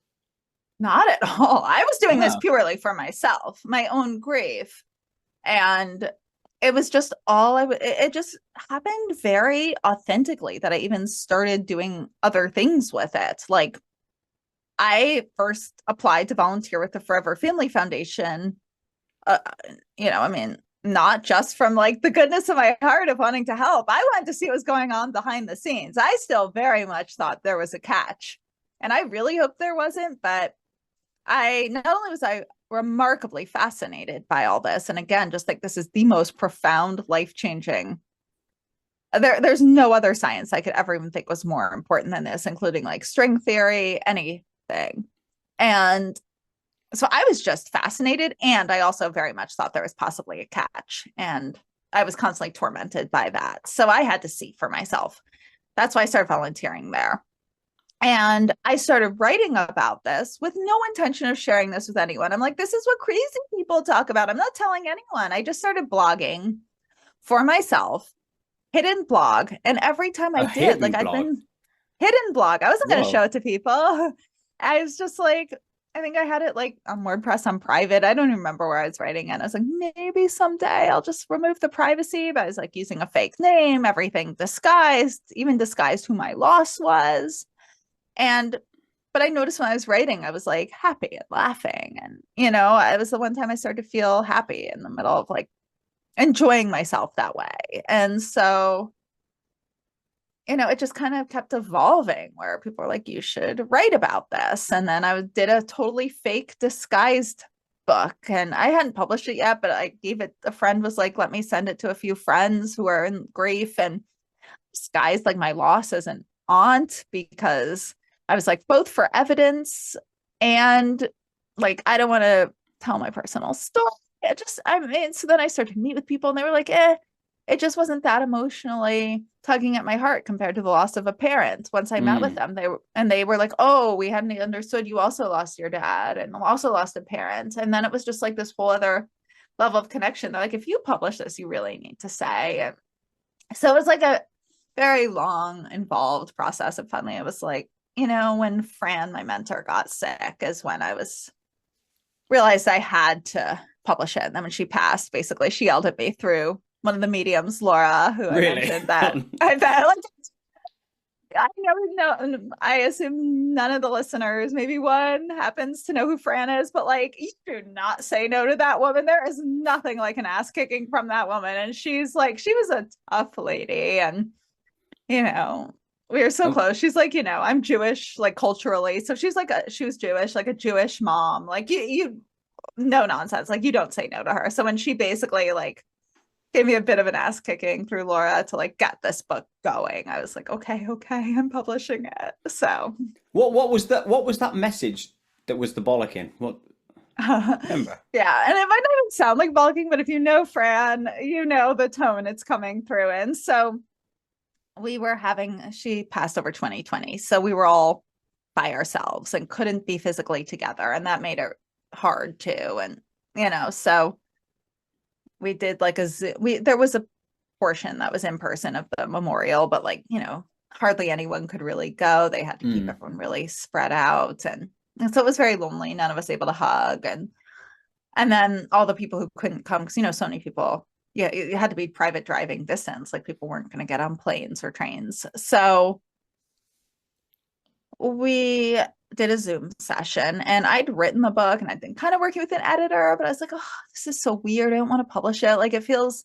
Not at all. I was doing this Oh, purely for myself, my own grief. And it was just it just happened very authentically that I even started doing other things with it. Like I first applied to volunteer with the Forever Family Foundation I mean, not just from like the goodness of my heart of wanting to help. I wanted to see what was going on behind the scenes. I still very much thought there was a catch. And I really hope there wasn't, but not only was I remarkably fascinated by all this, and again, just like this is the most profound, life-changing. There's no other science I could ever even think was more important than this, including like string theory, anything. And so I was just fascinated. And I also very much thought there was possibly a catch. And I was constantly tormented by that. So I had to see for myself. That's why I started volunteering there. And I started writing about this with no intention of sharing this with anyone. I'm like, this is what crazy people talk about. I'm not telling anyone. I just started blogging for myself, hidden blog. And every time I did, like I'd been hidden blog. I wasn't going to show it to people. I was just like, I think I had it like on WordPress on private. I don't even remember where I was writing it. I was like, maybe someday I'll just remove the privacy. But I was like using a fake name, everything disguised, even disguised who my loss was. But I noticed when I was writing, I was like happy and laughing. And, it was the one time I started to feel happy in the middle of like enjoying myself that way. And so, it just kind of kept evolving where people were like, you should write about this. And then I did a totally fake disguised book, and I hadn't published it yet, but I gave it, a friend was like, let me send it to a few friends who are in grief, and disguised like my loss as an aunt, because I was like, both for evidence and like, I don't want to tell my personal story. So then I started to meet with people and they were like, it just wasn't that emotionally tugging at my heart compared to the loss of a parent. Once I met with them, they were like, oh, we hadn't understood you also lost your dad and also lost a parent. And then it was just like this whole other level of connection. They're like, if you publish this, you really need to say. And so it was like a very long, involved process. And finally, it was like, when Fran, my mentor, got sick is when I realized I had to publish it. And then when she passed, basically, she yelled at me through one of the mediums, Laura, who I mentioned that I bet, like, I never know. I assume none of the listeners, maybe one, happens to know who Fran is, but like, you do not say no to that woman. There is nothing like an ass kicking from that woman. And she's like, she was a tough lady. And, we were so close. She's like, I'm Jewish, like culturally. So she's like, she was Jewish, like a Jewish mom. Like you no nonsense. Like you don't say no to her. So when she basically like gave me a bit of an ass kicking through Laura to like get this book going, I was like, okay, I'm publishing it. So what was that message that was the bollocking? What? Remember? Yeah, and it might not even sound like bollocking, but if you know Fran, you know the tone it's coming through. And so she passed over 2020. So we were all by ourselves and couldn't be physically together. And that made it hard too. And, so we did like there was a portion that was in person of the memorial, but like, hardly anyone could really go. They had to keep everyone really spread out. And so it was very lonely. None of us able to hug. And then all the people who couldn't come, because, so many people, it had to be private driving distance. Like people weren't going to get on planes or trains. So we did a Zoom session and I'd written the book and I'd been kind of working with an editor, but I was like, oh, this is so weird. I don't want to publish it. Like it feels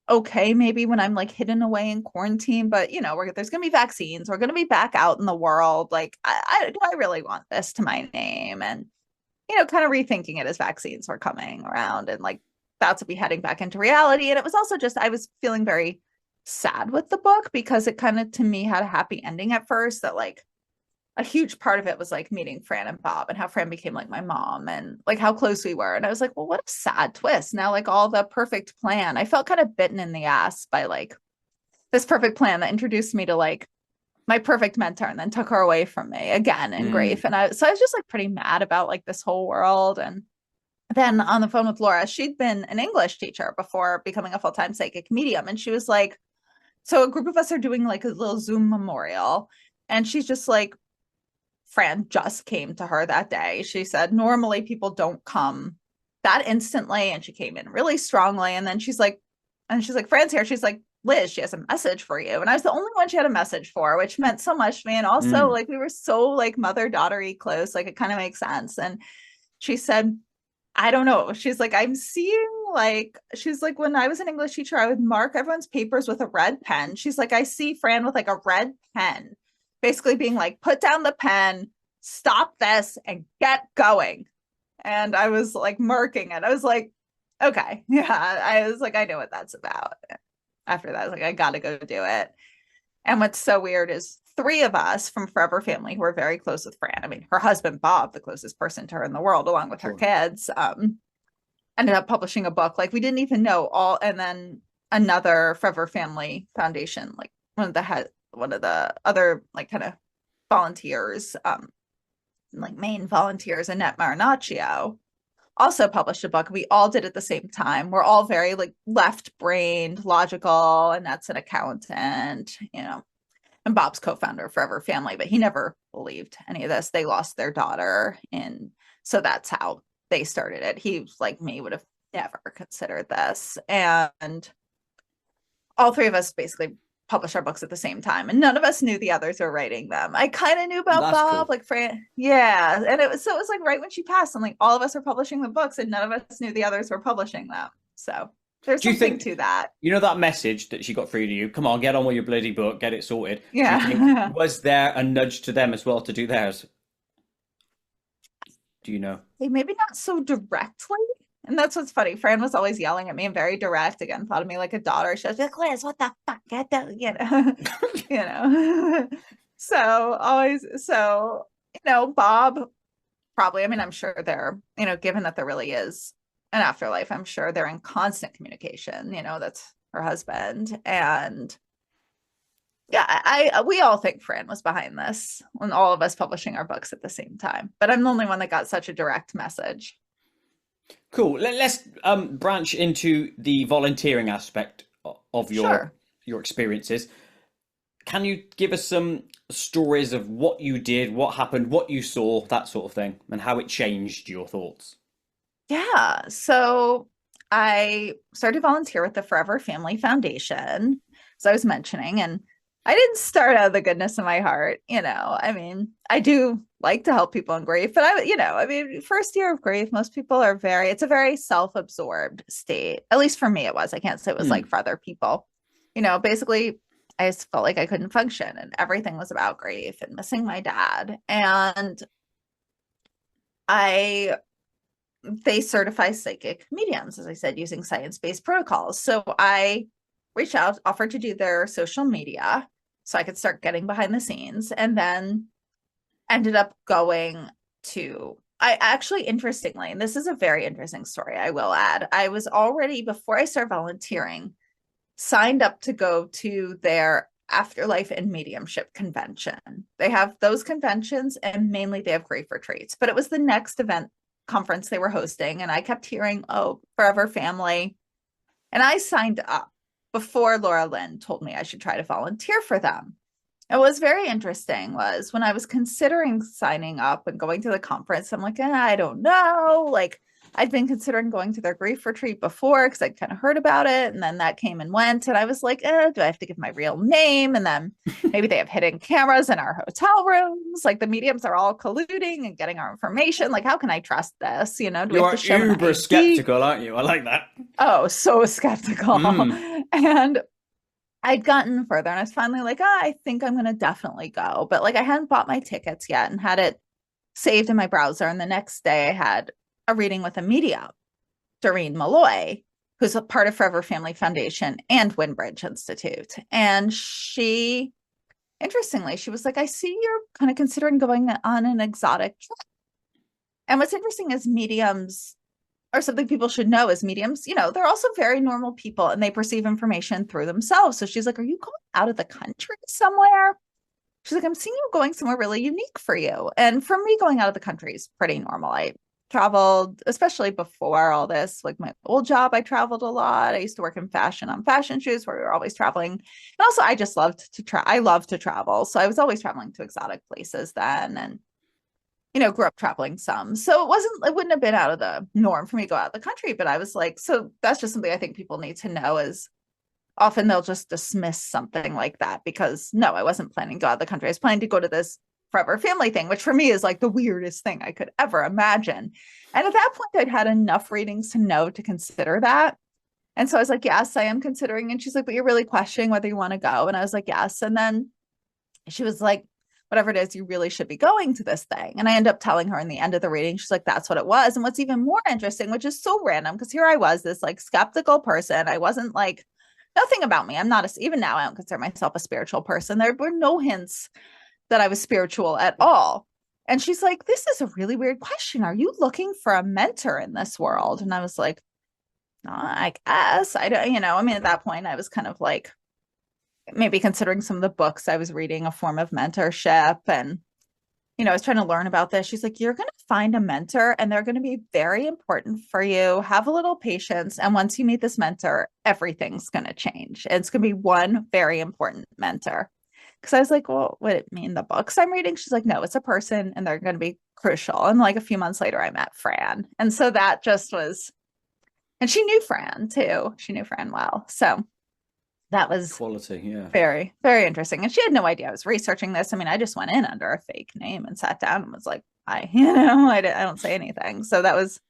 okay maybe when I'm like hidden away in quarantine, but there's going to be vaccines. We're going to be back out in the world. Like, do I really want this to my name? And, kind of rethinking it as vaccines were coming around and like, about to be heading back into reality. And it was also just, I was feeling very sad with the book because it kind of, to me, had a happy ending at first, that like a huge part of it was like meeting Fran and Bob and how Fran became like my mom and like how close we were. And I was like, well, what a sad twist. Now, like all the perfect plan, I felt kind of bitten in the ass by like this perfect plan that introduced me to like my perfect mentor and then took her away from me again in grief. And so I was just like pretty mad about like this whole world. And then on the phone with Laura, she'd been an English teacher before becoming a full-time psychic medium. And she was like, so a group of us are doing like a little Zoom memorial. And she's just like, Fran just came to her that day. She said, normally people don't come that instantly. And she came in really strongly. And then she's like, Fran's here. She's like, Liz, she has a message for you. And I was the only one she had a message for, which meant so much to me. And also like, we were so like mother-daughtery close, like it kind of makes sense. And she said, I don't know. She's like, I'm seeing like, she's like, when I was an English teacher, I would mark everyone's papers with a red pen. She's like, I see Fran with like a red pen, basically being like, put down the pen, stop this, and get going. And I was like marking it. I was like, okay, yeah. I was like, I know what that's about. After that, I was like, I gotta go do it. And what's so weird is three of us from Forever Family who are very close with Fran. I mean, her husband, Bob, the closest person to her in the world, along with her kids, ended up publishing a book. Like we didn't even know all. And then another Forever Family Foundation, like one of the other like kind of volunteers, like main volunteers, Annette Marinaccio, also published a book. We all did at the same time. We're all very like left-brained, logical, and that's an accountant, and Bob's co-founder of Forever Family, but he never believed any of this. They lost their daughter, and so that's how they started it. He, like me, would have never considered this. And all three of us basically published our books at the same time, and none of us knew the others were writing them. I kind of knew about That's Bob, cool. like Fran, yeah, and it was like right when she passed, and like all of us were publishing the books, and none of us knew the others were publishing them. So there's Do you something think, to that. that message that she got through to you? Come on, get on with your bloody book, get it sorted. Do you think, Yeah. was there a nudge to them as well to do theirs? Do you know? Maybe not so directly. And that's what's funny. Fran was always yelling at me and very direct. Again, thought of me like a daughter. She was like, Liz, what the fuck? Get the, you know. So always, Bob probably, I mean, I'm sure they're, given that there really is an afterlife, I'm sure they're in constant communication. That's her husband. And yeah, we all think Fran was behind this when all of us publishing our books at the same time. But I'm the only one that got such a direct message. Cool. Let's branch into the volunteering aspect of Sure. your experiences. Can you give us some stories of what you did, what happened, what you saw, that sort of thing, and how it changed your thoughts? Yeah. So I started to volunteer with the Forever Family Foundation, as I was mentioning, and I didn't start out of the goodness of my heart. I mean, I do like to help people in grief, but I mean, first year of grief, most people are it's a very self-absorbed state. At least for me, it was. I can't say it was like for other people. Basically, I just felt like I couldn't function and everything was about grief and missing my dad. And they certify psychic mediums, as I said, using science-based protocols. So I reached out, offered to do their social media so I could start getting behind the scenes, and then ended up going to, I actually, interestingly, and this is a very interesting story, I will add, I was already, before I started volunteering, signed up to go to their Afterlife and Mediumship convention. They have those conventions, and mainly they have grief retreats, but it was the next event conference they were hosting, and I kept hearing, oh, Forever Family, and I signed up before Laura Lynn told me I should try to volunteer for them. And what was very interesting was when I was considering signing up and going to the conference, I'm like, I don't know. Like, I'd been considering going to their grief retreat before because I'd kind of heard about it. And then that came and went. And I was like, do I have to give my real name? And then maybe they have hidden cameras in our hotel rooms. Like the mediums are all colluding and getting our information. Like, how can I trust this? Do we have to show an Uber ID? skeptical, aren't you? I like that. Oh, so skeptical. And I'd gotten further and I was finally like, I think I'm going to definitely go. But like, I hadn't bought my tickets yet and had it saved in my browser. And the next day I had a reading with a medium, Doreen Malloy, who's a part of Forever Family Foundation and Windbridge Institute. And she, interestingly, she was like, I see you're kind of considering going on an exotic trip. And what's interesting is mediums, or something people should know is mediums, they're also very normal people and they perceive information through themselves. So she's like, are you going out of the country somewhere? She's like, I'm seeing you going somewhere really unique for you. And for me, going out of the country is pretty normal. I traveled, especially before all this, like my old job, I traveled a lot. I used to work in fashion on fashion shoots where we were always traveling. And also I just loved to I love to travel. So I was always traveling to exotic places then. And grew up traveling some. So it wouldn't have been out of the norm for me to go out of the country. But I was like, so that's just something I think people need to know is often they'll just dismiss something like that because no, I wasn't planning to go out of the country. I was planning to go to this forever family thing, which for me is like the weirdest thing I could ever imagine. And at that point, I'd had enough readings to know to consider that. And so I was like, yes, I am considering. And she's like, but you're really questioning whether you want to go. And I was like, yes. And then she was like, whatever it is, you really should be going to this thing. And I end up telling her in the end of the reading, she's like, that's what it was. And what's even more interesting, which is so random, because here I was, this like skeptical person. I wasn't like, nothing about me. I'm not even now, I don't consider myself a spiritual person. There were no hints that I was spiritual at all. And she's like, this is a really weird question. Are you looking for a mentor in this world? And I was like, I guess I don't, I mean, at that point I was kind of like maybe considering some of the books I was reading a form of mentorship. And, I was trying to learn about this. She's like, you're going to find a mentor and they're going to be very important for you. Have a little patience. And once you meet this mentor, everything's going to change. It's going to be one very important mentor. Because I was like, well, would it mean the books I'm reading? She's like, no, it's a person and they're going to be crucial. And like a few months later, I met Fran. And so that just was, and she knew Fran too. She knew Fran well. So that was quality, yeah. Very, very interesting. And she had no idea I was researching this. I mean, I just went in under a fake name and sat down and was like, I don't say anything. So that was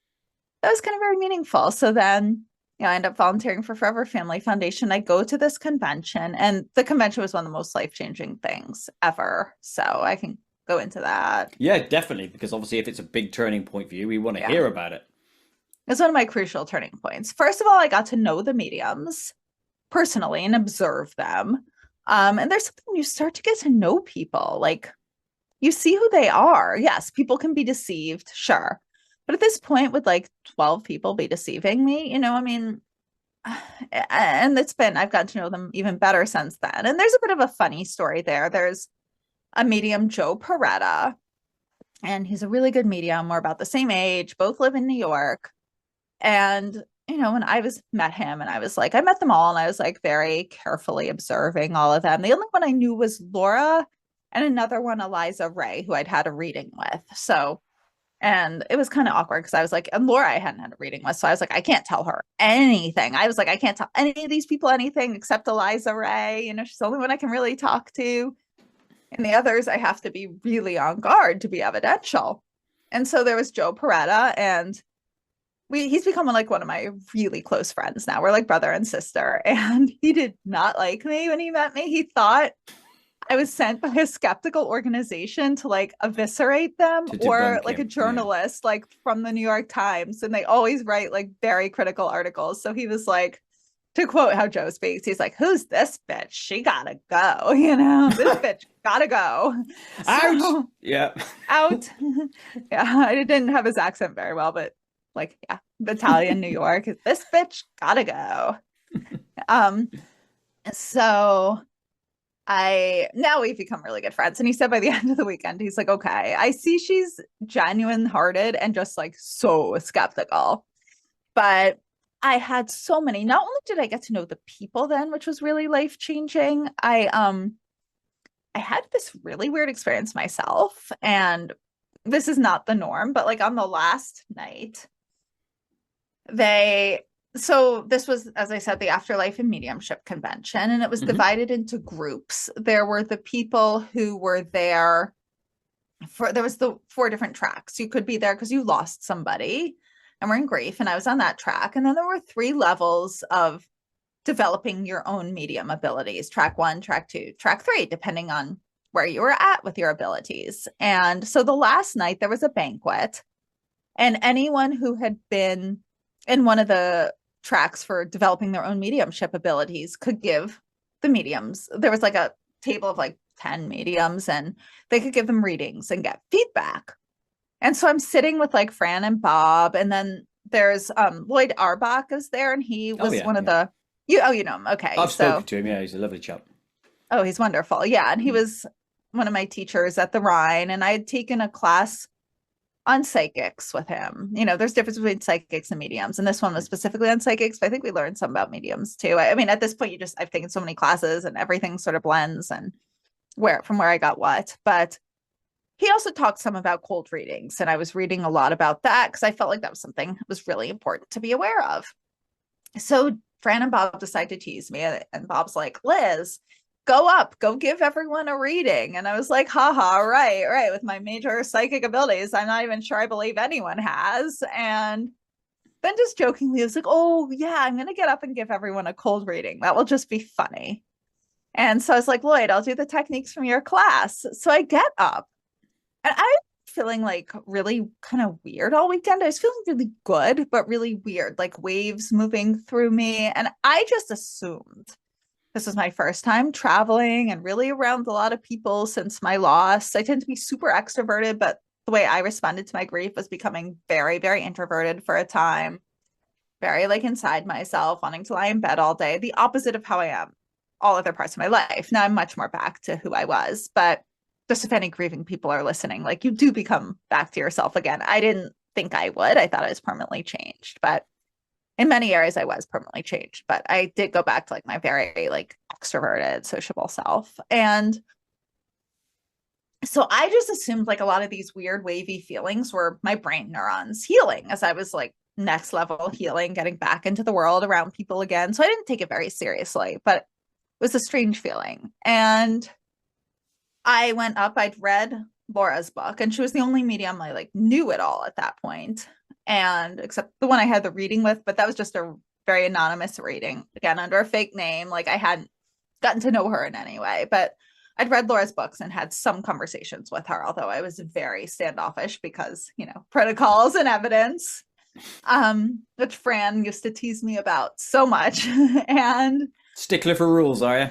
kind of very meaningful. So then, I ended up volunteering for Forever Family Foundation. I go to this convention, and the convention was one of the most life-changing things ever. So I can go into that. Yeah, definitely. Because obviously if it's a big turning point for you, we want to hear about it. It's one of my crucial turning points. First of all, I got to know the mediums personally and observe them. And there's something you start to get to know people, like you see who they are. Yes, people can be deceived, sure. But at this point, would like 12 people be deceiving me? I mean, and I've gotten to know them even better since then. And there's a bit of a funny story there. There's a medium, Joe Peretta, and he's a really good medium. We're about the same age, both live in New York. And when I met him and I met them all and I was like very carefully observing all of them. The only one I knew was Laura and another one, Eliza Ray, who I'd had a reading with. So, and it was kind of awkward because I was like, and Laura I hadn't had a reading with. So I was like, I can't tell her anything. I was like, I can't tell any of these people anything except Eliza Ray. She's the only one I can really talk to. And the others, I have to be really on guard to be evidential. And so there was Joe Peretta, and he's become like one of my really close friends now. We're like brother and sister. And he did not like me when he met me. He thought I was sent by a skeptical organization to like eviscerate them, or like a journalist, like from the New York Times. And they always write like very critical articles. So he was like, to quote how Joe speaks, he's like, who's this bitch? She gotta go. This bitch gotta go. Out. So, yeah. Out. Yeah. I didn't have his accent very well, but like, yeah, Italian, New York, this bitch gotta go. So now we've become really good friends. And he said by the end of the weekend, he's like, okay, I see she's genuine hearted and just like so skeptical. But I had so many, not only did I get to know the people then, which was really life-changing, I had this really weird experience myself. And this is not the norm, but like on the last night, so this was, as I said, the Afterlife and Mediumship convention, and it was divided into groups. There were the people who were there there was the 4 different tracks. You could be there because you lost somebody and were in grief, and I was on that track. And then there were 3 levels of developing your own medium abilities: track 1, track 2, track 3, depending on where you were at with your abilities. And so the last night there was a banquet, and anyone who had been in one of the tracks for developing their own mediumship abilities could give the mediums. There was like a table of like 10 mediums, and they could give them readings and get feedback. And so I'm sitting with like Fran and Bob, and then there's Lloyd Arbach is there, and he was one of the you know him. Okay. I've spoken to him, yeah, he's a lovely chap. Oh, he's wonderful. Yeah. And he was one of my teachers at the Rhine, and I had taken a class on psychics with him. There's difference between psychics and mediums, and this one was specifically on psychics, but I think we learned some about mediums too. I mean, at this point, I've taken so many classes and everything sort of blends and from where I got what. But he also talked some about cold readings, and I was reading a lot about that because I felt like that was something that was really important to be aware of. So Fran and Bob decided to tease me, and Bob's like, Liz, go up, go give everyone a reading. And I was like, haha, right. With my major psychic abilities, I'm not even sure I believe anyone has. And then just jokingly, I was like, oh, yeah, I'm going to get up and give everyone a cold reading. That will just be funny. And so I was like, Lloyd, I'll do the techniques from your class. So I get up and I was feeling like really kind of weird all weekend. I was feeling really good, but really weird, like waves moving through me. And I just assumed this was my first time traveling and really around a lot of people since my loss. I tend to be super extroverted, but the way I responded to my grief was becoming very, very introverted for a time, very like inside myself, wanting to lie in bed all day, the opposite of how I am all other parts of my life. Now I'm much more back to who I was, but just if any grieving people are listening, like you do become back to yourself again. I didn't think I would. I thought I was permanently changed, but in many areas I was permanently changed, but I did go back to like my very like extroverted, sociable self. And so I just assumed like a lot of these weird wavy feelings were my brain neurons healing as I was like next level healing, getting back into the world around people again. So I didn't take it very seriously, but it was a strange feeling. And I went up, I'd read Laura's book, and she was the only medium I like knew at all at that point. And except the one I had the reading with, but that was just a very anonymous reading, again, under a fake name. Like I hadn't gotten to know her in any way, but I'd read Laura's books and had some conversations with her, although I was very standoffish because, you know, protocols and evidence, which Fran used to tease me about so much. And Stickler for rules, are you?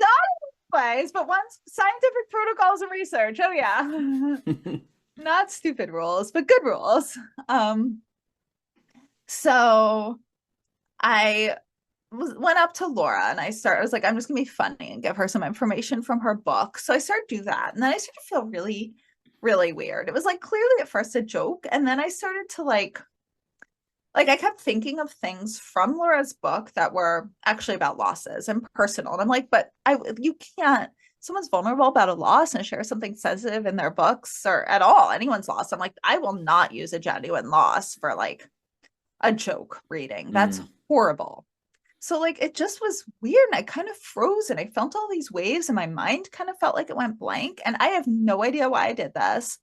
not always, but once scientific protocols and research. Oh yeah. Not stupid rules, but good rules. So I went up to Laura and I was like, I'm just gonna be funny and give her some information from her book. So I started to do that. And then I started to feel really, really weird. It was like clearly at first a joke. And then I started to like I kept thinking of things from Laura's book that were actually about losses and personal. And I'm like, but you can't, someone's vulnerable about a loss and share something sensitive in their books or at all, anyone's loss. I'm like, I will not use a genuine loss for like a joke reading. That's horrible. So like, it just was weird. And I kind of froze and I felt all these waves and my mind kind of felt like it went blank. And I have no idea why I did this.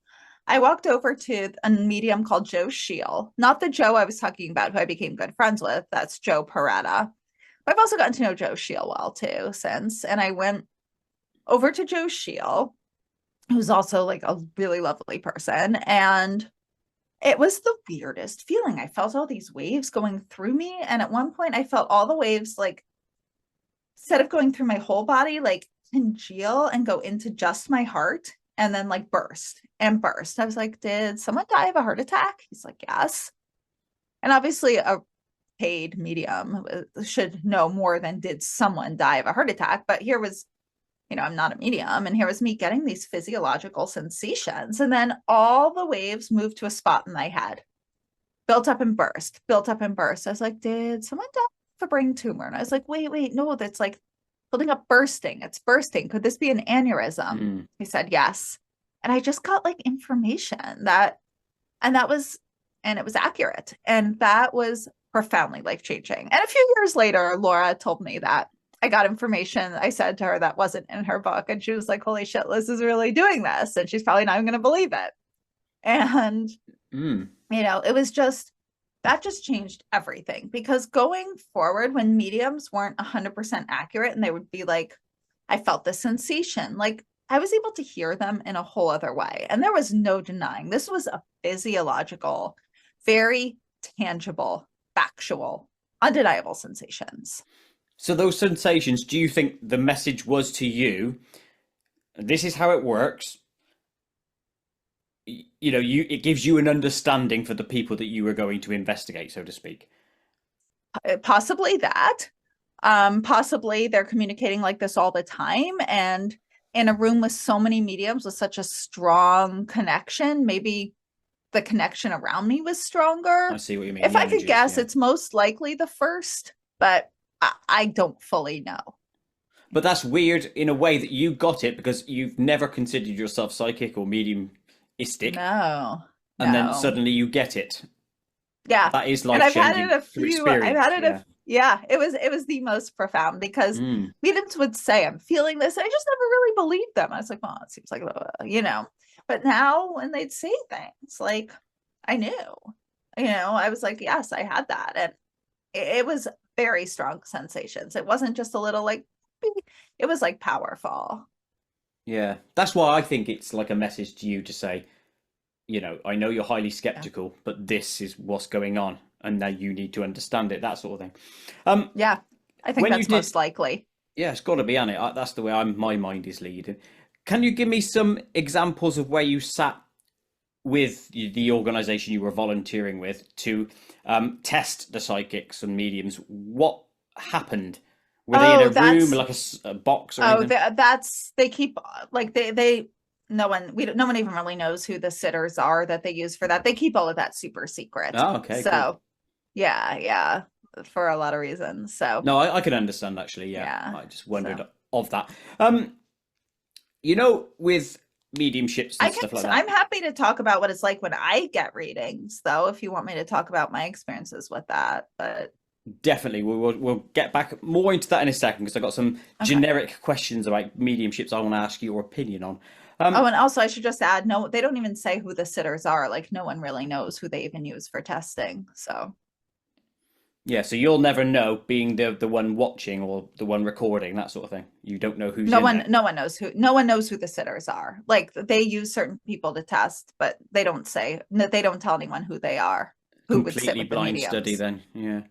I walked over to a medium called Joe Scheel, not the Joe I was talking about who I became good friends with. That's Joe Peretta. But I've also gotten to know Joe Scheel well too since. And I went over to Joe Scheel, who's also like a really lovely person. And it was the weirdest feeling. I felt all these waves going through me. And at one point I felt all the waves, like instead of going through my whole body, like congeal and go into just my heart. And then like burst and burst. I was like, did someone die of a heart attack? He's like, yes. And obviously a paid medium should know more than did someone die of a heart attack. But here was, you know, I'm not a medium. And here was me getting these physiological sensations. And then all the waves moved to a spot in my head, built up and burst, built up and burst. I was like, did someone die of a brain tumor? And I was like, wait, no, that's like building up, bursting. It's bursting. Could this be an aneurysm? He said, yes. And I just got like information and it was accurate. And that was profoundly life-changing. And a few years later, Laura told me that I got information I said to her that wasn't in her book. And she was like, holy shit, Liz is really doing this. And she's probably not even going to believe it. And, you know, it was just, that just changed everything because going forward when mediums weren't 100% accurate and they would be like, I felt this sensation, like I was able to hear them in a whole other way. And there was no denying this was a physiological, very tangible, factual, undeniable sensations. So those sensations, do you think the message was to you, this is how it works? You know, it gives you an understanding for the people that you were going to investigate, so to speak. Possibly that. Possibly they're communicating like this all the time. And in a room with so many mediums with such a strong connection, maybe the connection around me was stronger. I see what you mean. If I could guess, it's most likely the first, but I don't fully know. But that's weird in a way that you got it because you've never considered yourself psychic or medium. No. And then suddenly you get it. Yeah. That is life-changing. And I've had it Yeah, it was the most profound because Mm. mediums would say, I'm feeling this. I just never really believed them. I was like, well, it seems like, but now when they'd say things like, I knew, I was like, yes, I had that. And it was very strong sensations. It wasn't just a little like, beep. It was like powerful. Yeah, that's why I think it's like a message to you to say, I know you're highly Yeah. skeptical, but this is what's going on, and now you need to understand it, that sort of thing. Um, Yeah. I think when you that's did, most likely. yeah, it's got to be, Annie. That's the way my mind is leading. Can you give me some examples of where you sat with the organization you were volunteering with to test the psychics and mediums? What happened? Were they in Oh, a room, that's like a box or Oh, anything? that's they keep like they no one even really knows who the sitters are that they use for that. They keep all of that super secret. Oh, okay, cool. So yeah, yeah, for a lot of reasons. So No, I can understand actually. Yeah, yeah. I just So wondered of that. With mediumships and stuff like that. I'm happy to talk about what it's like when I get readings, though, if you want me to talk about my experiences with that. But Definitely, we'll get back more into that in a second because I've got some okay. generic questions about mediumships I want to ask your opinion on. Oh, Um, and also I should just add, no, they don't even say who the sitters are. Like no one really knows who they even use for testing. So yeah, so you'll never know, being the one watching or the one recording, that sort of thing. You don't know who's in there. no one knows who the sitters are. Like they use certain people to test, but they don't say, they don't tell anyone who they are, who would sit Completely with the blind study, mediums. then. Yeah.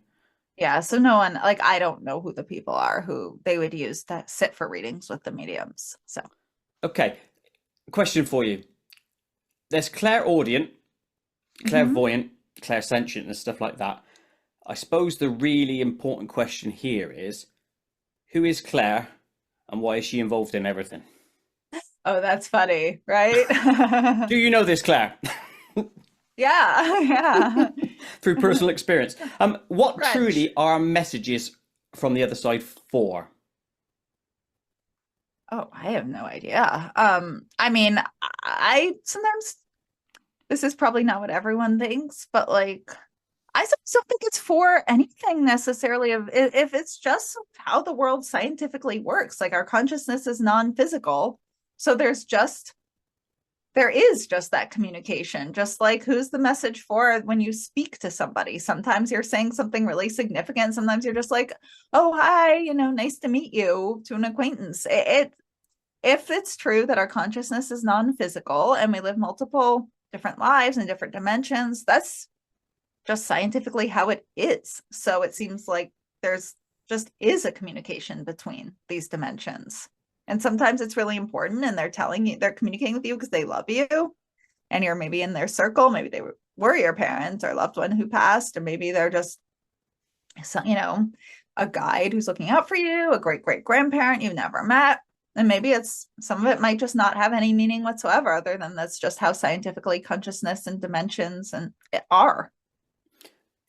Yeah, so no one, like I don't know who the people are who they would use to sit for readings with the mediums. So Okay. Question for you. There's clairaudient, mhm. clairvoyant, clairsentient, and stuff like that. I suppose the really important question here is, who is Claire and why is she involved in everything? Oh, that's funny, right? Do you know this, Claire? Yeah, yeah. Through personal experience. What French. truly are messages from the other side for? Oh, I have no idea. I mean, I sometimes this is probably not what everyone thinks, but like I sometimes don't think it's for anything necessarily of if it's just how the world scientifically works. Like our consciousness is non-physical. So there is just that communication, just like who's the message for when you speak to somebody. Sometimes you're saying something really significant. Sometimes you're just like, oh, hi, nice to meet you to an acquaintance. If it's true that our consciousness is non-physical and we live multiple different lives in different dimensions, that's just scientifically how it is. So it seems like there's just is a communication between these dimensions. And sometimes it's really important and they're telling you, they're communicating with you because they love you and you're maybe in their circle. Maybe they were your parents or loved one who passed, or maybe they're just, a guide who's looking out for you, a great great grandparent you've never met. And maybe it's some of it might just not have any meaning whatsoever, other than that's just how scientifically consciousness and dimensions and it are.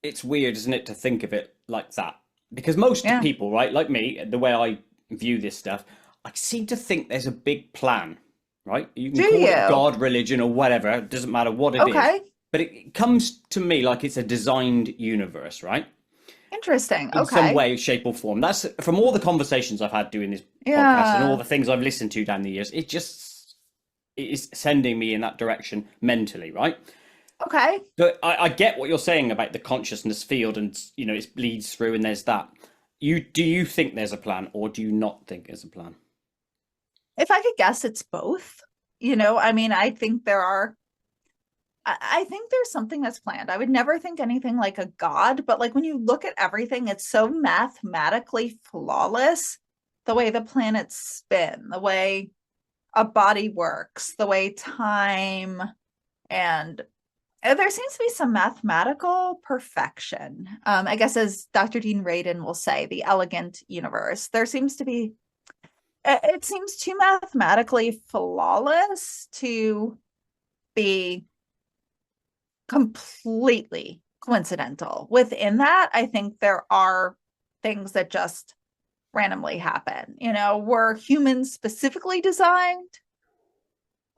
It's weird, isn't it, to think of it like that? Because most Yeah. people, right, like me, the way I view this stuff, I seem to think there's a big plan, right? You Do can call it you? God, religion, or whatever, it doesn't matter what it is. Okay. But it comes to me like it's a designed universe, right? Interesting. In some Okay. way, shape, or form. That's from all the conversations I've had doing this podcast and all Yeah. the things I've listened to down the years. It is sending me in that direction mentally, right? Okay. So I get what you're saying about the consciousness field, and it bleeds through, and there's that. Do you think there's a plan, or do you not think there's a plan? If I could guess, it's both. I mean, I think I think there's something that's planned. I would never think anything like a god, but like when you look at everything, it's so mathematically flawless. The way the planets spin, the way a body works, the way time and there seems to be some mathematical perfection. I guess, as Dr. Dean Radin will say, the elegant universe. There seems to be, it seems too mathematically flawless to be completely coincidental. Within that, I think there are things that just randomly happen. Were humans specifically designed?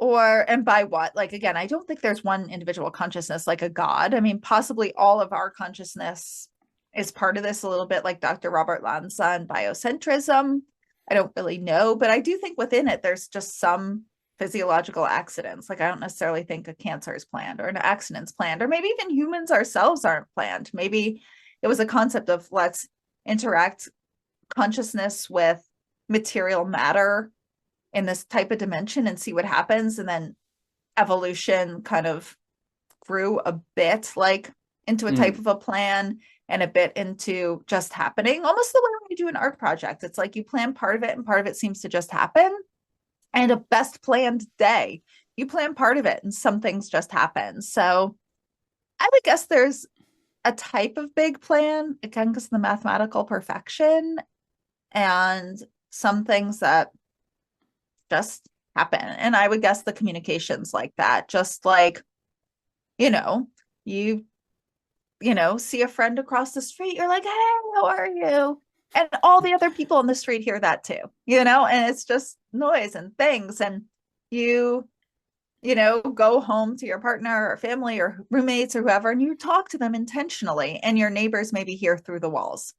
And by what? Like, again, I don't think there's one individual consciousness like a god. I mean, possibly all of our consciousness is part of this a little bit like Dr. Robert Lanza and biocentrism? I don't really know, but I do think within it, there's just some physiological accidents. Like I don't necessarily think a cancer is planned or an accident's planned, or maybe even humans ourselves aren't planned. Maybe it was a concept of let's interact consciousness with material matter in this type of dimension and see what happens. And then evolution kind of grew a bit like into a type of a plan and a bit into just happening, almost the way when you do an art project. It's like you plan part of it and part of it seems to just happen. And a best planned day, you plan part of it and some things just happen. So I would guess there's a type of big plan, again, because of the mathematical perfection, and some things that just happen. And I would guess the communications like that, just like, you know, you see a friend across the street, you're like, hey, how are you? And all the other people on the street hear that too, and it's just noise and things. And go home to your partner or family or roommates or whoever, and you talk to them intentionally, and your neighbors maybe hear through the walls,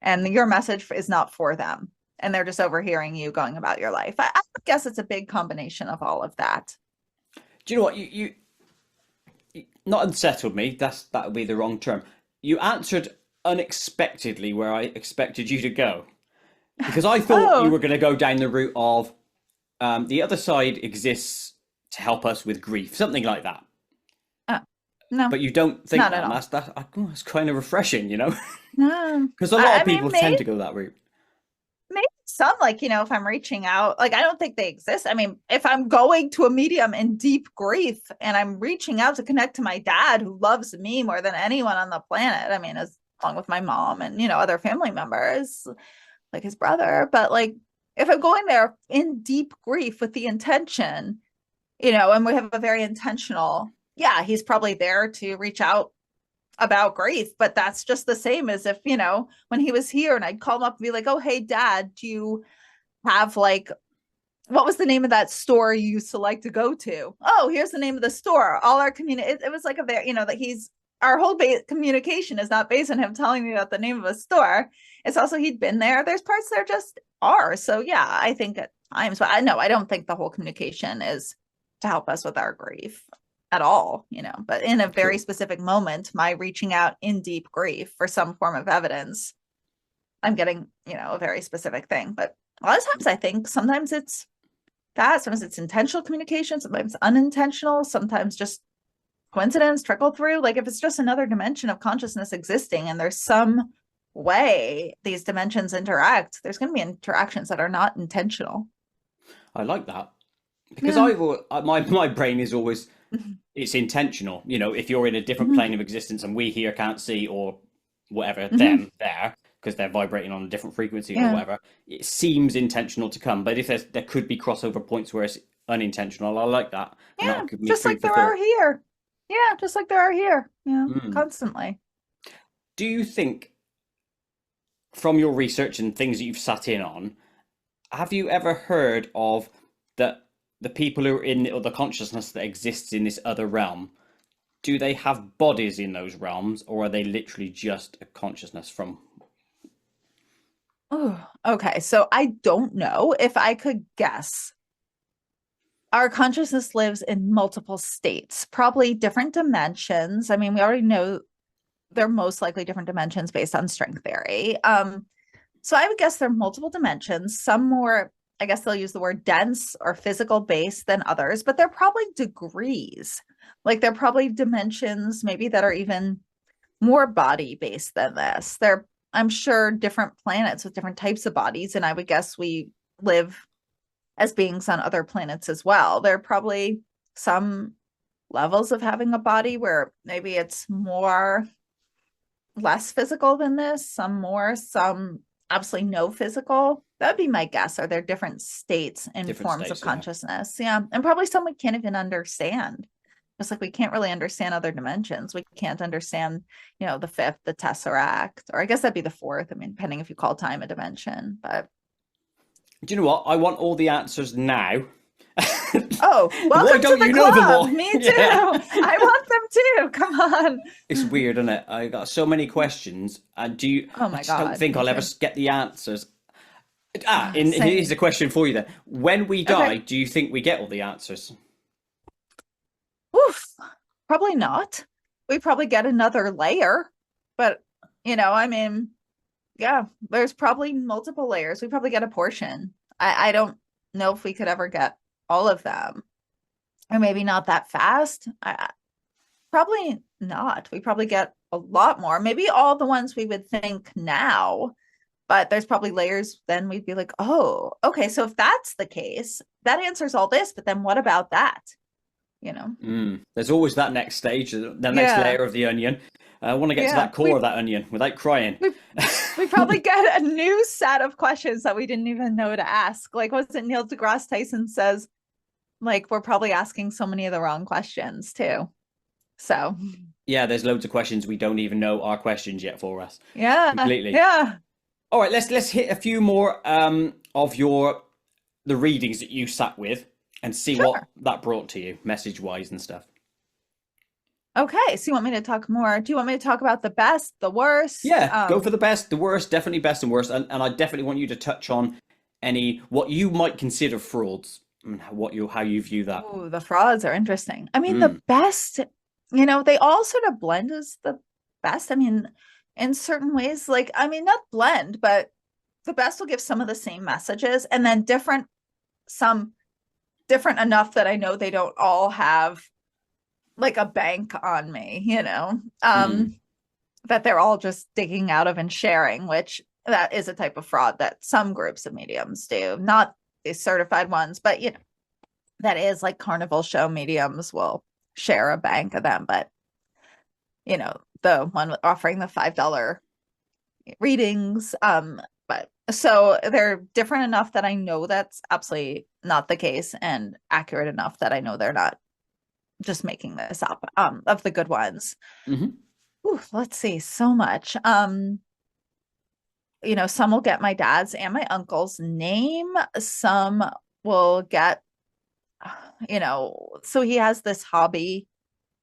and your message is not for them. And they're just overhearing you going about your life. I guess it's a big combination of all of that. Do you know what? You not unsettled me. That would be the wrong term. You answered unexpectedly where I expected you to go, because I thought you were going to go down the route of the other side exists to help us with grief, something like that. No, but you don't think not that. At all. That's kind of refreshing, No, because a lot of people tend to go that route. Maybe some, like, if I'm reaching out, like, I don't think they exist. I mean, if I'm going to a medium in deep grief and I'm reaching out to connect to my dad, who loves me more than anyone on the planet, I mean, as along with my mom and, other family members, like his brother. But like, if I'm going there in deep grief with the intention, and we have a very intentional, yeah, he's probably there to reach out about grief, but that's just the same as if, when he was here and I'd call him up and be like, oh, hey, Dad, do you have like, what was the name of that store you used to like to go to? Oh, here's the name of the store. All our community, it was like a very, that our whole communication is not based on him telling me about the name of a store. It's also he'd been there. There's parts there just are. So yeah, I think at times, but I don't think the whole communication is to help us with our grief at all, but in a very specific moment, my reaching out in deep grief for some form of evidence, I'm getting, a very specific thing. But a lot of times I think sometimes it's that, sometimes it's intentional communication, sometimes unintentional, sometimes just coincidence, trickle through. Like if it's just another dimension of consciousness existing and there's some way these dimensions interact, there's going to be interactions that are not intentional. I like that, because my brain is always, it's intentional. If you're in a different plane of existence and we here can't see or whatever, them there, because they're vibrating on a different frequency or whatever, it seems intentional to come. But if there could be crossover points where it's unintentional, I like that. Yeah, just like there are here. Yeah, just like there are here. Yeah, constantly. Do you think, from your research and things that you've sat in on, have you ever heard of the people who are in the other consciousness that exists in this other realm? Do they have bodies in those realms, or are they literally just a consciousness from? Oh, okay. So I don't know. If I could guess, our consciousness lives in multiple states, probably different dimensions. I mean, we already know they're most likely different dimensions based on string theory. So I would guess there are multiple dimensions, some more, I guess they'll use the word dense or physical based than others, but they're probably degrees. Like they're probably dimensions maybe that are even more body based than this. They're, I'm sure, different planets with different types of bodies. And I would guess we live as beings on other planets as well. There are probably some levels of having a body where maybe it's less physical than this, some more, some absolutely no physical. That'd be my guess. Are there different states and different forms of consciousness? Yeah. And probably some we can't even understand. Just like we can't really understand other dimensions. We can't understand, the fifth, the tesseract, or I guess that'd be the fourth. I mean, depending if you call time a dimension. But do you know what? I want all the answers now, Oh, Why welcome to don't the you know them club. all? Me too. Yeah. I want them too. Come on. It's weird, isn't it? I got so many questions, and Oh I my just don't God. think Me I'll ever too. get the answers. And here's a Same. question for you then. When we Okay. die, do you think we get all the answers? Oof. Probably not. We probably get another layer, but I mean, yeah, there's probably multiple layers. We probably get a portion. I don't know if we could ever get all of them, or maybe not that fast. Probably not. We probably get a lot more. Maybe all the ones we would think now, but there's probably layers. Then we'd be like, oh, okay. So if that's the case, that answers all this. But then what about that? You know? There's always that next stage, the next Yeah. layer of the onion. I want to get to Yeah. that core of that onion without crying. We we probably get a new set of questions that we didn't even know to ask. Like, was it Neil deGrasse Tyson says, like, we're probably asking so many of the wrong questions too. So, Yeah, there's loads of questions we don't even know are questions yet for us. yeah, Completely. yeah, All right, let's hit a few more of the readings that you sat with and see what sure. that brought to you, message wise and stuff. Okay. So, you want me to talk more? Do you want me to talk about the best, the worst? Yeah, go for the best, the worst, definitely best and worst, and I definitely want you to touch on any what you might consider frauds and how you view that. Oh, the frauds are interesting. I mean, Mm, the best, they all sort of blend as the best. I mean, in certain ways, like, I mean, not blend, but the best will give some of the same messages and then some different enough that I know they don't all have like a bank on me, mm, that they're all just digging out of and sharing, which that is a type of fraud that some groups of mediums do, not the certified ones, but that is like carnival show mediums will share a bank of them, but the one offering the $5 readings. But so they're different enough that I know that's absolutely not the case and accurate enough that I know they're not just making this up, of the good ones. hmm Ooh, let's see, so much. Some will get my dad's and my uncle's name. Some will get, so he has this hobby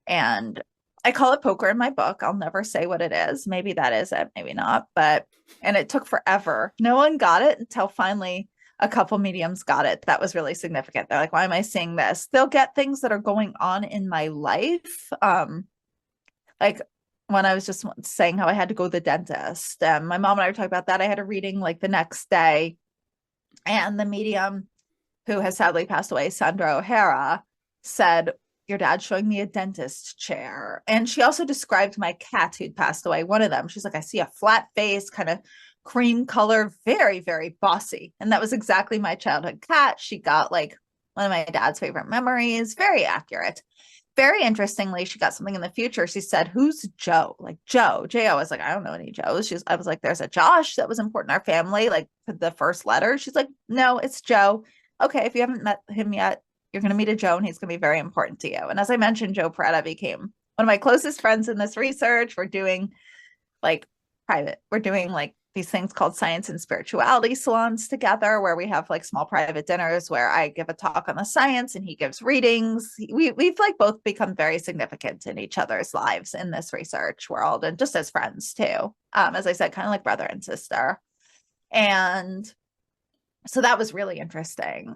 and I call it poker in my book. I'll never say what it is. Maybe that is it, maybe not. And it took forever. No one got it until finally a couple mediums got it. That was really significant. They're like, why am I seeing this? They'll get things that are going on in my life. Like when I was just saying how I had to go to the dentist. My mom and I were talking about that. I had a reading like the next day, and the medium who has sadly passed away, Sandra O'Hara, said, your dad's showing me a dentist chair. And she also described my cat who'd passed away, one of them. She's like, I see a flat face, kind of cream color, very, very bossy. And that was exactly my childhood cat. She got like one of my dad's favorite memories, very accurate. Very interestingly, she got something in the future. She said, who's Joe? Like Joe. J-O. I was like, I don't know any Joes. I was like, there's a Josh that was important in our family, like the first letter. She's like, no, it's Joe. Okay, if you haven't met him yet, you're going to meet a Joe and he's going to be very important to you. And as I mentioned, Joe Peretta became one of my closest friends in this research. We're doing like these things called science and spirituality salons together, where we have like small private dinners where I give a talk on the science and he gives readings. We've like both become very significant in each other's lives in this research world, and just as friends too. As I said, kind of like brother and sister. And so that was really interesting.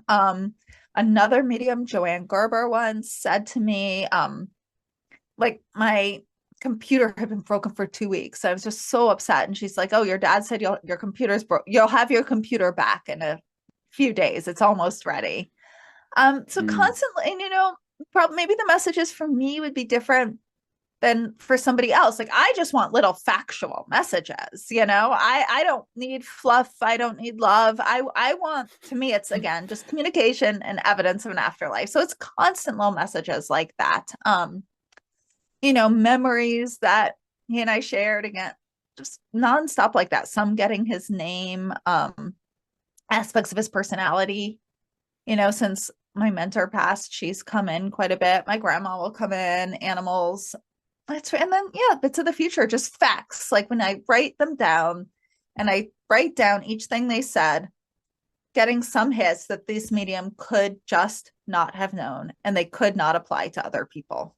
Another medium, Joanne Gerber, once said to me, like my computer had been broken for 2 weeks. I was just so upset. And she's like, oh, your dad said your computer's broke. You'll have your computer back in a few days. It's almost ready. So mm. constantly, probably maybe the messages for me would be different than for somebody else. Like I just want little factual messages, I don't need fluff. I don't need love. I want, to me, it's again, just communication and evidence of an afterlife. So it's constant little messages like that. Memories that he and I shared, again, just nonstop like that. Some getting his name, aspects of his personality, since my mentor passed, she's come in quite a bit. My grandma will come in, animals. And then, yeah, bits of the future, just facts. Like when I write them down and I write down each thing they said, getting some hits that this medium could just not have known, and they could not apply to other people.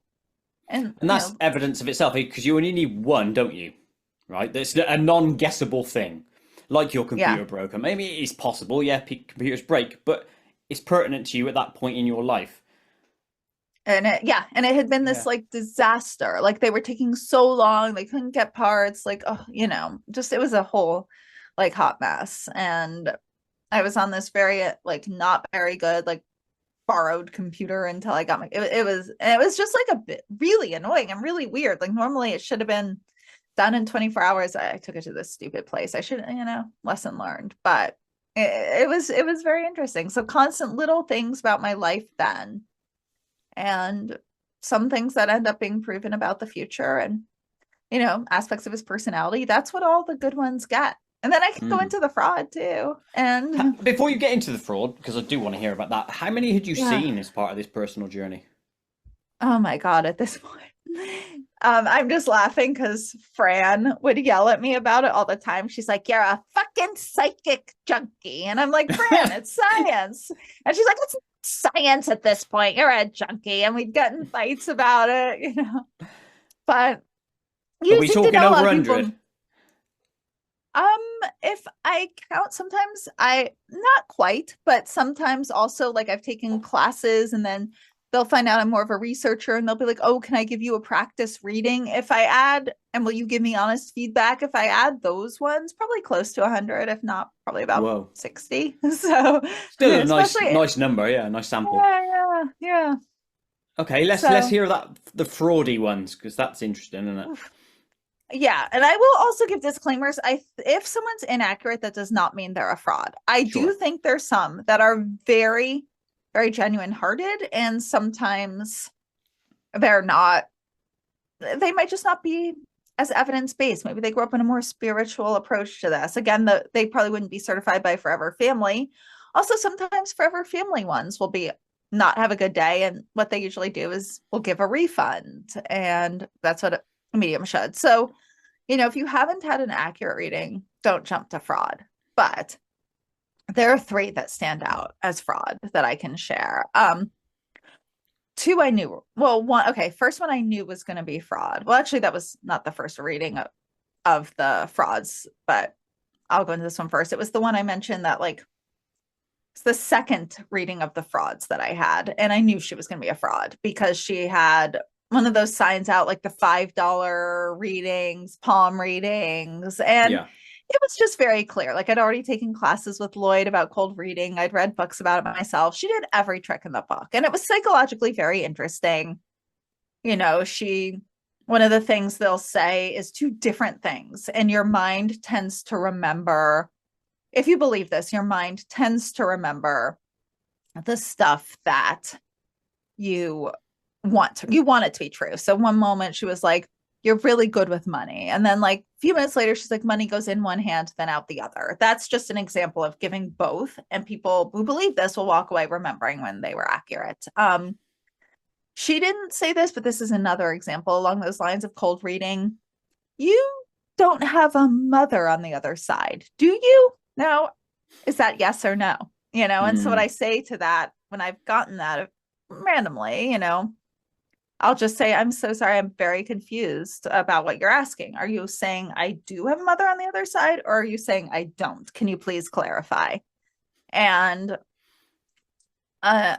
And, And that's evidence of itself because you only need one, don't you? Right? That's a non-guessable thing. Like your yeah. computer broken. Maybe it's possible, yeah, computers break, but it's pertinent to you at that point in your life. And and it had been this like disaster. Like they were taking so long, they couldn't get parts. Like, oh, just it was a whole like hot mess. And I was on this very like not very good like borrowed computer until I got it was just like a bit really annoying and really weird. Like normally it should have been done in 24 hours. I took it to this stupid place. I should, lesson learned. But it was very interesting. So constant little things about my life then, and some things that end up being proven about the future, and aspects of his personality. That's what all the good ones get. And then I can go into the fraud too. And before you get into the fraud, because I do want to hear about that, how many had you seen as part of this personal journey? Oh my God, at this point. I'm just laughing because Fran would yell at me about it all the time. She's like, "You're a fucking psychic junkie." And I'm like, "Fran, it's science." And she's like, "It's science at this point. You're a junkie." And we'd get in fights about it, But Are we talking over 100? If I count, sometimes not quite, but sometimes also like I've taken classes and then they'll find out I'm more of a researcher and they'll be like, "Oh, can I give you a practice reading?" If I add, and will you give me honest feedback? If I add those ones, probably close to 100, if not probably about 60. So still a nice number. Yeah. Nice sample. Yeah. Okay. Let's hear the fraudy ones, because that's interesting, isn't it? Yeah, and I will also give disclaimers. If someone's inaccurate, that does not mean they're a fraud. I do think there's some that are very, very genuine hearted, and sometimes they're not. They might just not be as evidence based. Maybe they grew up in a more spiritual approach to this. Again, they probably wouldn't be certified by Forever Family. Also, sometimes Forever Family ones will be not have a good day, and what they usually do is will give a refund, and that's what a medium should. So, if you haven't had an accurate reading, don't jump to fraud. But there are 3 that stand out as fraud that I can share. 2 I knew. Well, one, okay, first one I knew was going to be fraud. Well, actually, that was not the first reading of the frauds, but I'll go into this one first. It was the one I mentioned that like it's the second reading of the frauds that I had, and I knew she was going to be a fraud because she had one of those signs out, like the $5 readings, palm readings. And it was just very clear. Like I'd already taken classes with Lloyd about cold reading. I'd read books about it myself. She did every trick in the book. And it was psychologically very interesting. One of the things they'll say is 2 different things. And your mind tends to remember, if you believe this, your mind tends to remember the stuff that you want it to be true. So one moment she was like, "You're really good with money." And then like a few minutes later, she's like, "Money goes in one hand, then out the other." That's just an example of giving both. And people who believe this will walk away remembering when they were accurate. She didn't say this, but this is another example along those lines of cold reading. You don't have a mother on the other side, do you? No. Is that yes or no? And so what I say to that when I've gotten that randomly, I'll just say, "I'm so sorry. I'm very confused about what you're asking. Are you saying I do have a mother on the other side, or are you saying I don't? Can you please clarify?" And I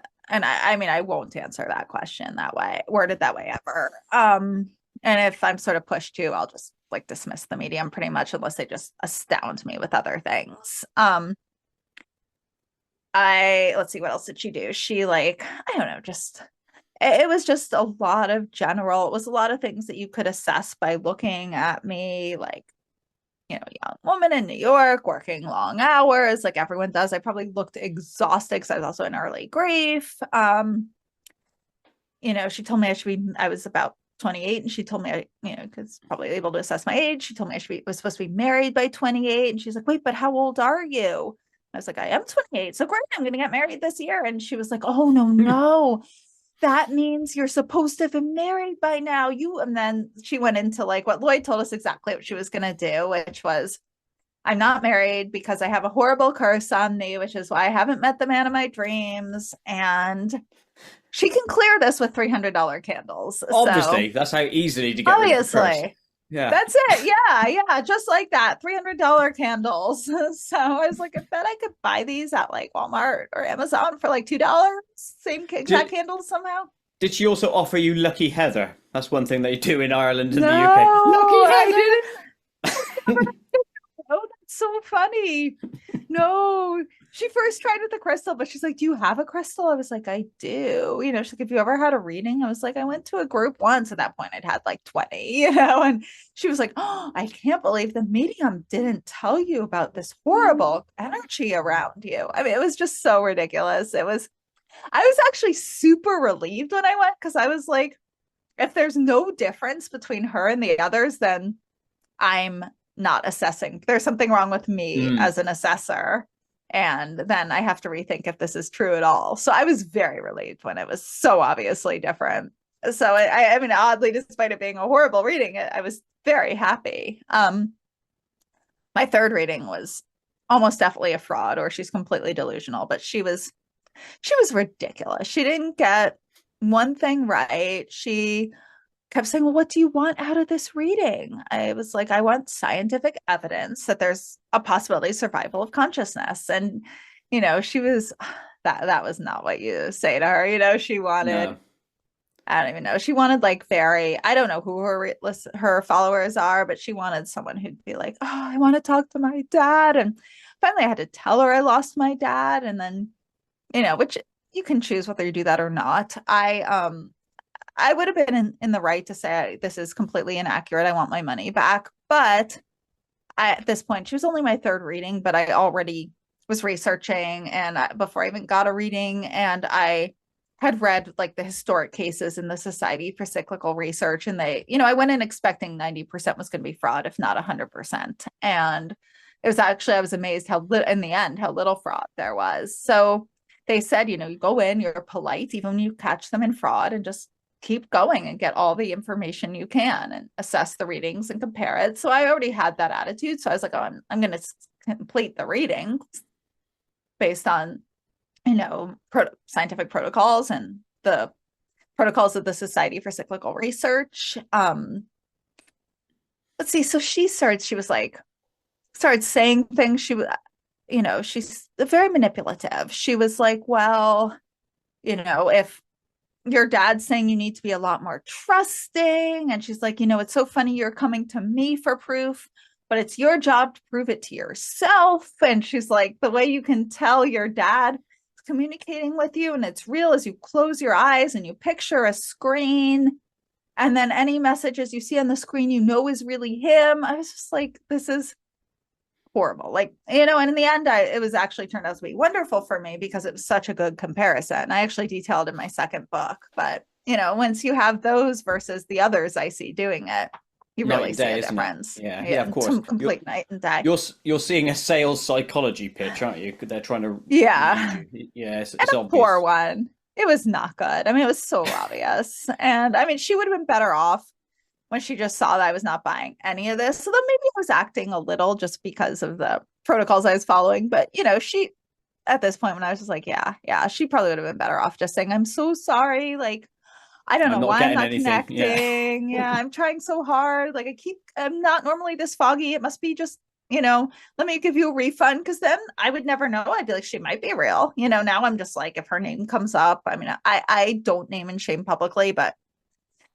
mean, I won't answer that question that way, worded that way ever. And if I'm sort of pushed to, I'll just like dismiss the medium pretty much, unless they just astound me with other things. Let's see, what else did she do? She I don't know, it was just a lot of it was a lot of things that you could assess by looking at me, like, young woman in New York, working long hours, like everyone does. I probably looked exhausted because I was also in early grief. She told me I was about 28, and she told me because probably able to assess my age. She told me was supposed to be married by 28, and she's like, "Wait, but how old are you?" I was like, "I am 28. So great, I'm going to get married this year." And she was like, "Oh, no. That means you're supposed to have been married by now." And then she went into like what Lloyd told us exactly what she was going to do, which was I'm not married because I have a horrible curse on me, which is why I haven't met the man of my dreams. And she can clear this with $300 candles. So Obviously, that's how easily to get rid of a curse. obviously, Yeah. that's it. Yeah, yeah, just like that. $300 candles. So I was like, I bet I could buy these at like Walmart or Amazon for like $2. Same exact Did candles somehow. did she also offer you Lucky Heather? That's one thing they do in Ireland and No, the UK. Lucky I Heather. didn't. Oh, that's so funny. No, she first tried with the crystal, but she's like, do you have a crystal? I was like, I do. She's like, have you ever had a reading? I was like, I went to a group once. At that point, I'd had like 20, and she was like, oh, I can't believe the medium didn't tell you about this horrible energy around you. I mean, it was just so ridiculous. I was actually super relieved when I went because I was like, if there's no difference between her and the others, then I'm not assessing. There's something wrong with me as an assessor. And then I have to rethink if this is true at all. So I was very relieved when it was so obviously different. So I mean, oddly, despite it being a horrible reading, I was very happy. My third reading was almost definitely a fraud, or she's completely delusional, but she was ridiculous. She didn't get one thing right. She kept saying, well, what do you want out of this reading? I was like, I want scientific evidence that there's a possibility of survival of consciousness. And, she was, that was not what you say to her. She wanted, No. I don't even know. She wanted like I don't know who her followers are, but she wanted someone who'd be like, oh, I want to talk to my dad. And finally I had to tell her I lost my dad. And then, which you can choose whether you do that or not. I would have been in the right to say this is completely inaccurate. I want my money back. But at this point, she was only my third reading, but I already was researching before I even got a reading. And I had read like the historic cases in the Society for Cyclical Research. And I went in expecting 90% was going to be fraud, if not 100%. And it was actually, I was amazed in the end, how little fraud there was. So they said, you go in, you're polite, even when you catch them in fraud, and just keep going and get all the information you can and assess the readings and compare it. So I already had that attitude. So I was like, oh, I'm going to complete the reading based on, scientific protocols and the protocols of the Society for Cyclical Research. Let's see. So she started saying things. She's very manipulative. She was like, well, if your dad's saying you need to be a lot more trusting. And she's like, it's so funny you're coming to me for proof, but it's your job to prove it to yourself. And she's like, the way you can tell your dad is communicating with you and it's real as you close your eyes and you picture a screen. And then any messages you see on the screen, is really him. I was just like, this is horrible. And in the end, it was actually turned out to be wonderful for me because it was such a good comparison. I actually detailed in my second book, but once you have those versus the others I see doing it, you really see a difference. Yeah, of course. Complete night and day. You're seeing a sales psychology pitch, aren't you? They're trying to. Yeah. Yeah, it's and a obvious. Poor one. It was not good. I mean, it was so obvious. And I mean, she would have been better off when she just saw that I was not buying any of this. So then maybe I was acting a little just because of the protocols I was following. But, she, at this point when I was just like, yeah, she probably would have been better off just saying, I'm so sorry. Like, I don't know why I'm not connecting. Yeah, I'm trying so hard. Like I'm not normally this foggy. It must be just, let me give you a refund. Cause then I would never know. I'd be like, she might be real. Now I'm just like, if her name comes up, I mean, I don't name and shame publicly, but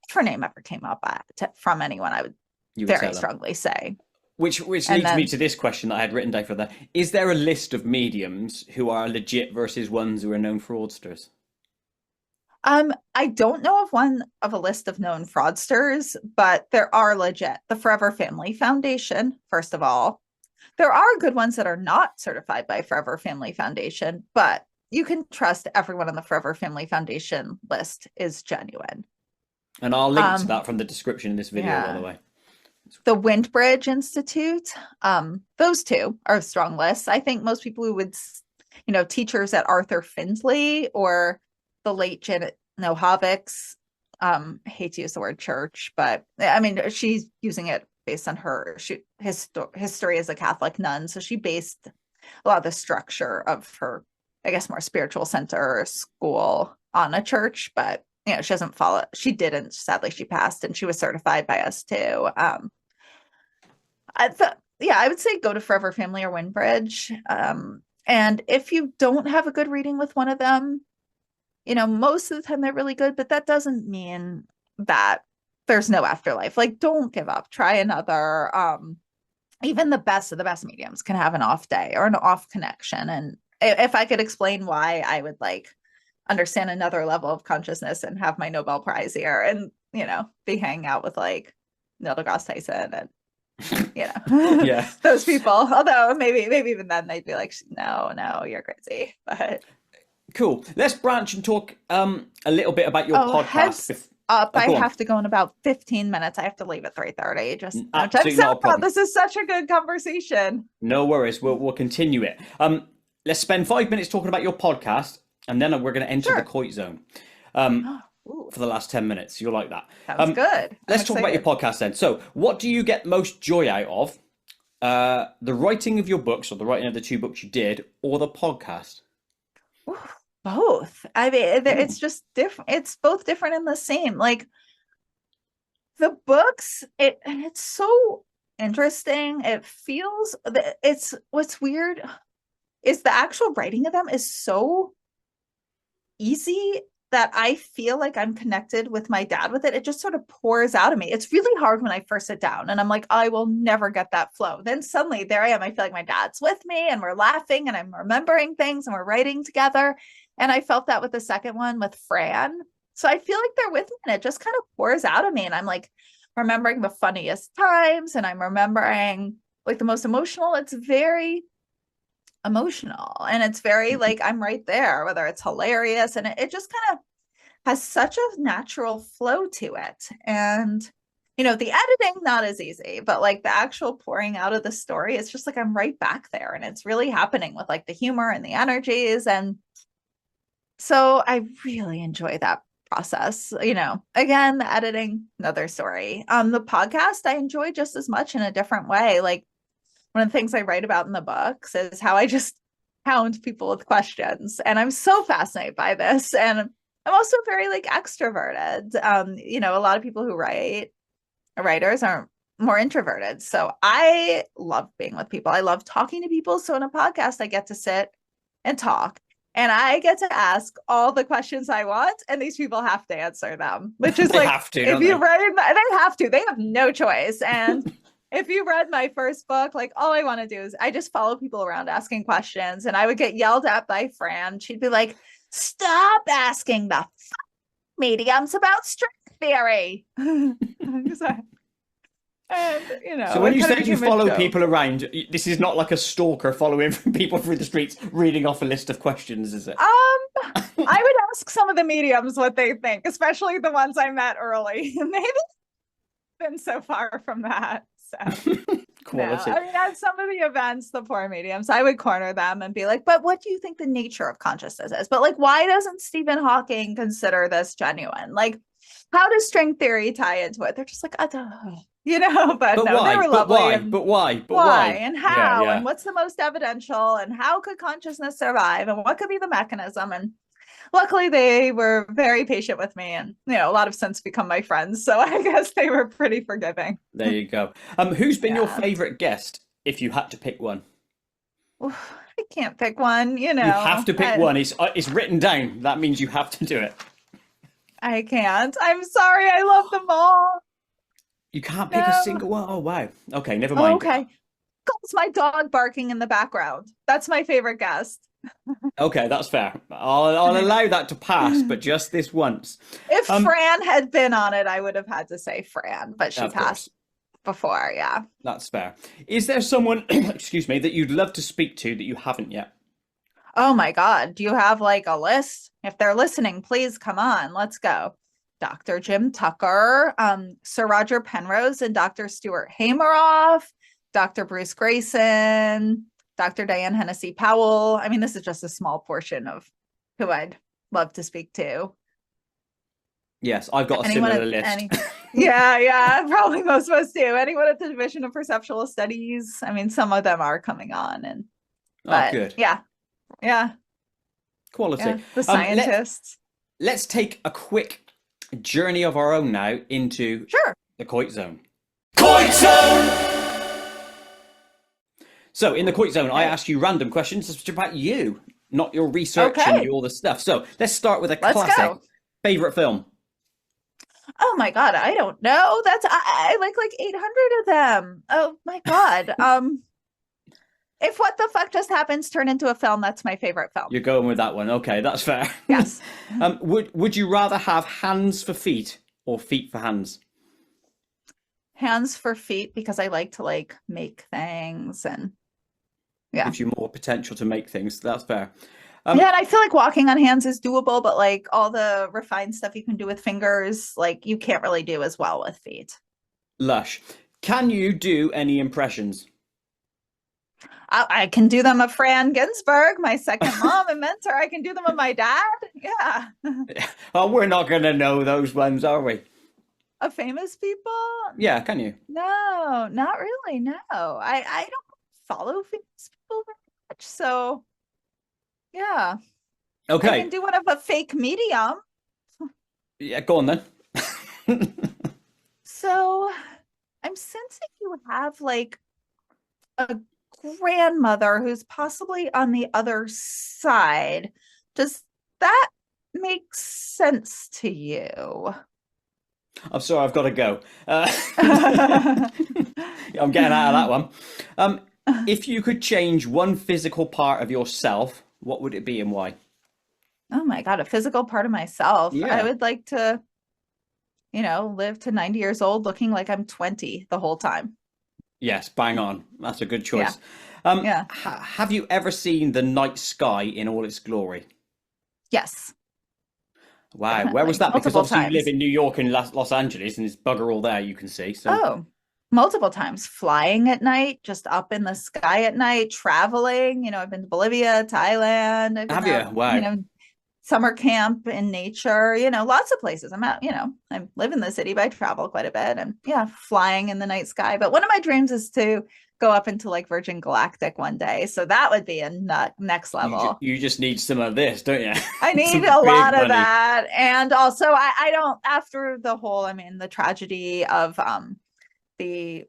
if her name ever came up from anyone, I would very strongly say. Which leads me to this question that I had written down for that. Is there a list of mediums who are legit versus ones who are known fraudsters? I don't know of a list of known fraudsters, but there are legit. The Forever Family Foundation, first of all. There are good ones that are not certified by Forever Family Foundation, but you can trust everyone on the Forever Family Foundation list is genuine. And I'll link to that from the description in this video, by the way. The Windbridge Institute, those two are strong lists. I think most people who would, teachers at Arthur Findlay or the late Janet Nohavic's, I hate to use the word church, but I mean, she's using it based on her history as a Catholic nun. So she based a lot of the structure of her, I guess, more spiritual center school on a church, but you know, she doesn't follow. She didn't. Sadly, she passed, and she was certified by us too. I would say go to Forever Family or Windbridge. And if you don't have a good reading with one of them, you know, most of the time they're really good, but that doesn't mean that there's no afterlife. Like, don't give up. Try another. Even the best of the best mediums can have an off day or an off connection. And if I could explain why, I would like understand another level of consciousness and have my Nobel Prize here and, you know, be hanging out with like Neil deGrasse Tyson and, you know, Yeah. those people. Although maybe even then they'd be like, no, you're crazy. But cool. Let's branch and talk a little bit about your podcast. I have to go in about 15 minutes. I have to leave at 3:30. Just absolutely not a problem. This is such a good conversation. No worries. We'll continue it. Let's spend 5 minutes talking about your podcast, and then we're going to enter the Koit zone for the last 10 minutes. You'll like that. Sounds good. Let's talk about your podcast then. So what do you get most joy out of? The writing of your books, or the writing of the 2 books you did, or the podcast? Ooh, both. I mean, it's just different. It's both different and the same. Like the books, it's so interesting. It feels that what's weird is the actual writing of them is so easy that I feel like I'm connected with my dad with it. It just sort of pours out of me. It's really hard when I first sit down and I'm like, I will never get that flow. Then suddenly there I am. I feel like my dad's with me and we're laughing and I'm remembering things and we're writing together. And I felt that with the second one with Fran. So I feel like they're with me and it just kind of pours out of me. And I'm like remembering the funniest times and I'm remembering like the most emotional. It's very emotional and it's very like I'm right there, whether it's hilarious, and it just kind of has such a natural flow to it. And you know, the editing not as easy, but like the actual pouring out of the story, it's just like I'm right back there and it's really happening with like the humor and the energies. And so I really enjoy that process. You know, again, the editing, another story. The podcast I enjoy just as much in a different way. Like one of the things I write about in the books is how I just hound people with questions. And I'm so fascinated by this. And I'm also very like extroverted. You know, a lot of people who writers are more introverted. So I love being with people. I love talking to people. So in a podcast, I get to sit and talk. And I get to ask all the questions I want, and these people have to answer them, which is like, if you write, they have to, they have no choice. And if you read my first book, like all I want to do is I just follow people around asking questions, and I would get yelled at by Fran. She'd be like, stop asking the mediums about string theory. And, you know, so when you said you follow people around, this is not like a stalker following people through the streets reading off a list of questions, is it? I would ask some of the mediums what they think, especially the ones I met early. Maybe been so far from that. So quality. No. I mean, at some of the events, the poor mediums, I would corner them and be like, but what do you think the nature of consciousness is? But like, why doesn't Stephen Hawking consider this genuine? Like, how does string theory tie into it? They're just like, I don't know. You know, but no, why? They were lovely. But why? And how? Yeah. And what's the most evidential? And how could consciousness survive? And what could be the mechanism? And luckily, they were very patient with me, and you know, a lot have since become my friends. So I guess they were pretty forgiving. There you go. Who's been your favorite guest, if you had to pick one? I can't pick one. You know, you have to pick one. It's written down. That means you have to do it. I can't. I'm sorry. I love them all. You can't pick a single one? Oh, wow. Okay, never mind. Okay. It's my dog barking in the background. That's my favorite guest. Okay, that's fair. I'll allow that to pass, but just this once. If Fran had been on it, I would have had to say Fran, but she passed before, yeah. That's fair. Is there someone, excuse me, that you'd love to speak to that you haven't yet? Oh my God. Do you have like a list? If they're listening, please come on. Let's go. Dr. Jim Tucker, Sir Roger Penrose and Dr. Stuart Hameroff, Dr. Bruce Grayson, Dr. Diane Hennessy Powell. I mean, this is just a small portion of who I'd love to speak to. Yes, I've got a similar list. Yeah, probably most of us do. Anyone at the Division of Perceptual Studies, I mean, some of them are coming on, Oh, but good. yeah, Quality. the Um, let, scientists. let's take a quick journey of our own now into Sure. the Koit Zone. Koit Zone! So, in the Koit Zone, I ask you random questions about you, not your research and all the stuff. So, let's start with a classic. Go. Favorite film? Oh my God, I don't know. I like 800 of them. Oh my God. If What the Fuck Just Happens turned into a film, that's my favorite film. You're going with that one. Okay, that's fair. Yes. Would you rather have hands for feet or feet for hands? Hands for feet, because I like to make things, and gives you more potential to make things. That's fair. And I feel like walking on hands is doable, but like all the refined stuff you can do with fingers, like you can't really do as well with feet. Lush. Can you do any impressions? I can do them of Fran Ginsburg, my second mom and mentor. I can do them of my dad. Yeah. Oh, we're not going to know those ones, are we? Of famous people? Yeah, can you? No, not really. No, I don't follow famous people very much. So, yeah. Okay. I can do one of a fake medium. Yeah, go on then. So, I'm sensing you have like a grandmother who's possibly on the other side. Does that make sense to you? I'm sorry, I've got to go. I'm getting out of that one. If you could change one physical part of yourself, what would it be and why? Oh my God, a physical part of myself. Yeah. I would like to, live to 90 years old looking like I'm 20 the whole time. Yes, bang on. That's a good choice. Yeah. Have you ever seen the night sky in all its glory? Yes. Wow. Definitely. Where was that? Because obviously times. You live in New York and Los Angeles, and it's bugger all there you can see. So. Oh, multiple times. Flying at night, just up in the sky at night, traveling. I've been to Bolivia, Thailand. Have you? Wow. Summer camp in nature, lots of places. I'm out, I live in the city, but I travel quite a bit, and flying in the night sky. But one of my dreams is to go up into like Virgin Galactic one day. So that would be a next level. You just need some of this, don't you? I need a lot of that. And also I don't, after the whole, the tragedy of I